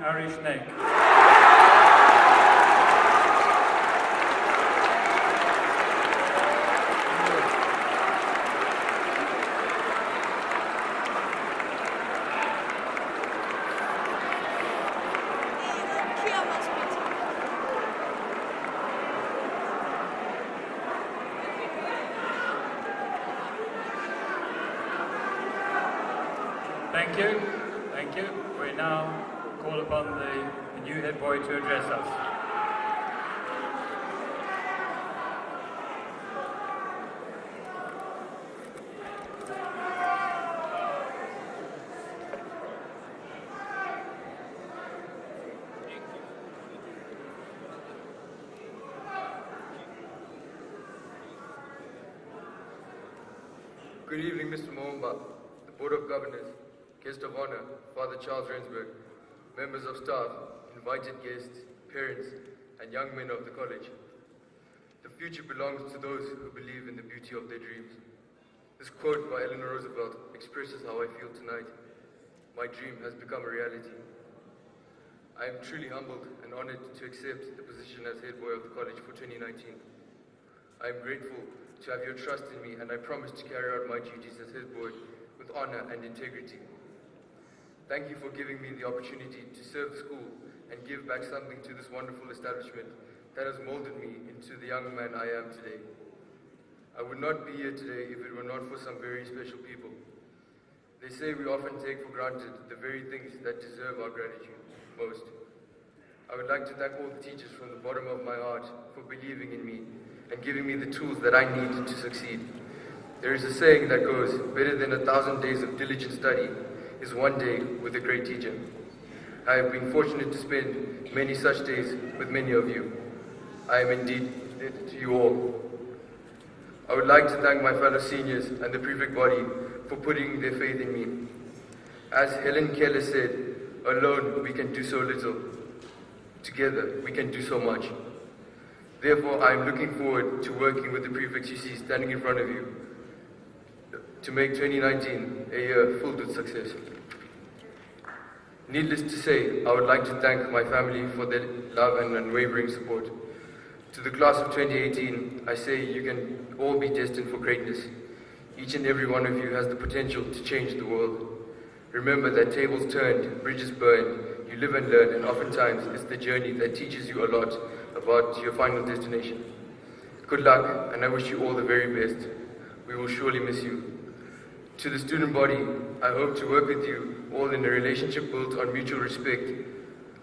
Aarish, Naik. Thank you. Thank you. We now call upon the new head boy to address us. Good evening, Mr. Moomba, the Board of Governors, Guest of Honor, Father Charles Rensburg, members of staff, invited guests, parents, and young men of the college. The future belongs to those who believe in the beauty of their dreams. This quote by Eleanor Roosevelt expresses how I feel tonight. My dream has become a reality. I am truly humbled and honored to accept the position as head boy of the college for 2019. I am grateful to have your trust in me, and I promise to carry out my duties as head boy with honor and integrity. Thank you for giving me the opportunity to serve the school and give back something to this wonderful establishment that has molded me into the young man I am today. I would not be here today if it were not for some very special people. They say we often take for granted the very things that deserve our gratitude most. I would like to thank all the teachers from the bottom of my heart for believing in me and giving me the tools that I need to succeed. There is a saying that goes, better than 1,000 days of diligent study is one day with a great teacher. I have been fortunate to spend many such days with many of you. I am indeed indebted to you all. I would like to thank my fellow seniors and the prefect body for putting their faith in me. As Helen Keller said, alone we can do so little. Together we can do so much. Therefore, I am looking forward to working with the prefects you see standing in front of you to make 2019 a year filled with success. Needless to say, I would like to thank my family for their love and unwavering support. To the class of 2018, I say you can all be destined for greatness. Each and every one of you has the potential to change the world. Remember that tables turned, bridges burned, you live and learn, and oftentimes it's the journey that teaches you a lot about your final destination. Good luck, and I wish you all the very best. We will surely miss you. To the student body, I hope to work with you all in a relationship built on mutual respect.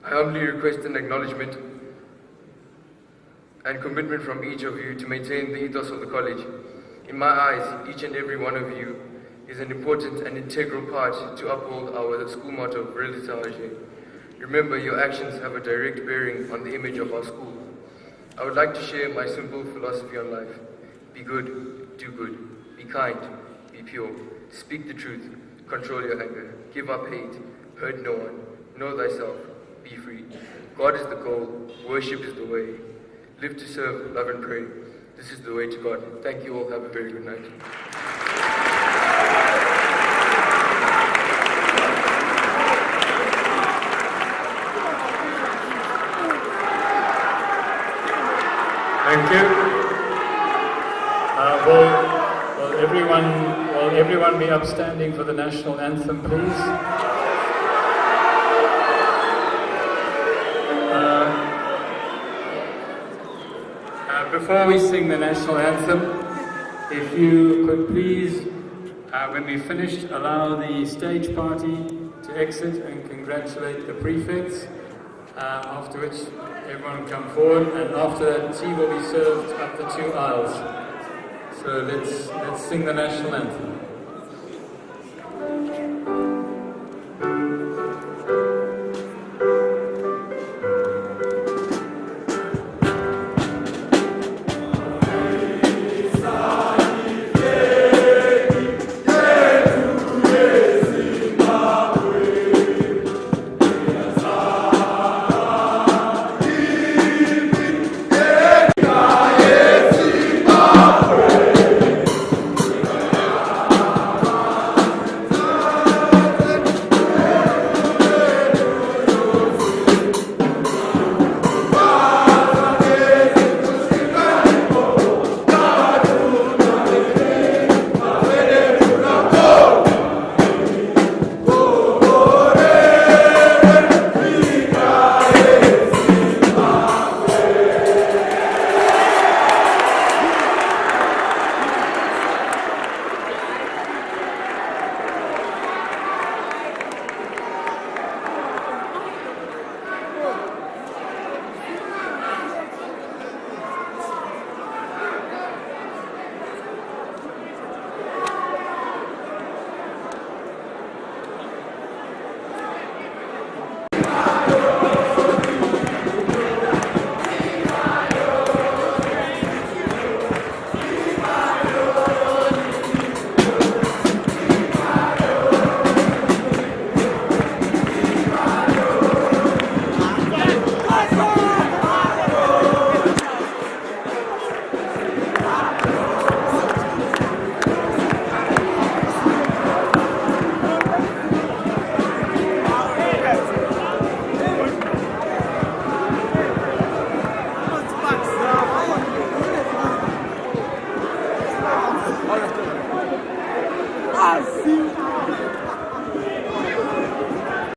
I humbly request an acknowledgement and commitment from each of you to maintain the ethos of the college. In my eyes, each and every one of you is an important and integral part to uphold our school motto, Virility. Remember, your actions have a direct bearing on the image of our school. I would like to share my simple philosophy on life. Be good, do good, be kind, be pure, speak the truth, control your anger, give up hate, hurt no one, know thyself, be free. God is the goal, worship is the way. Live to serve, love and pray. This is the way to God. Thank you all. Have a very good night. Thank you. Will everyone be upstanding for the national anthem, please? Before we sing the national anthem, if you could please, when we've finished, allow the stage party to exit and congratulate the prefects, after which everyone will come forward, and after that tea will be served up the two aisles. So let's sing the national anthem.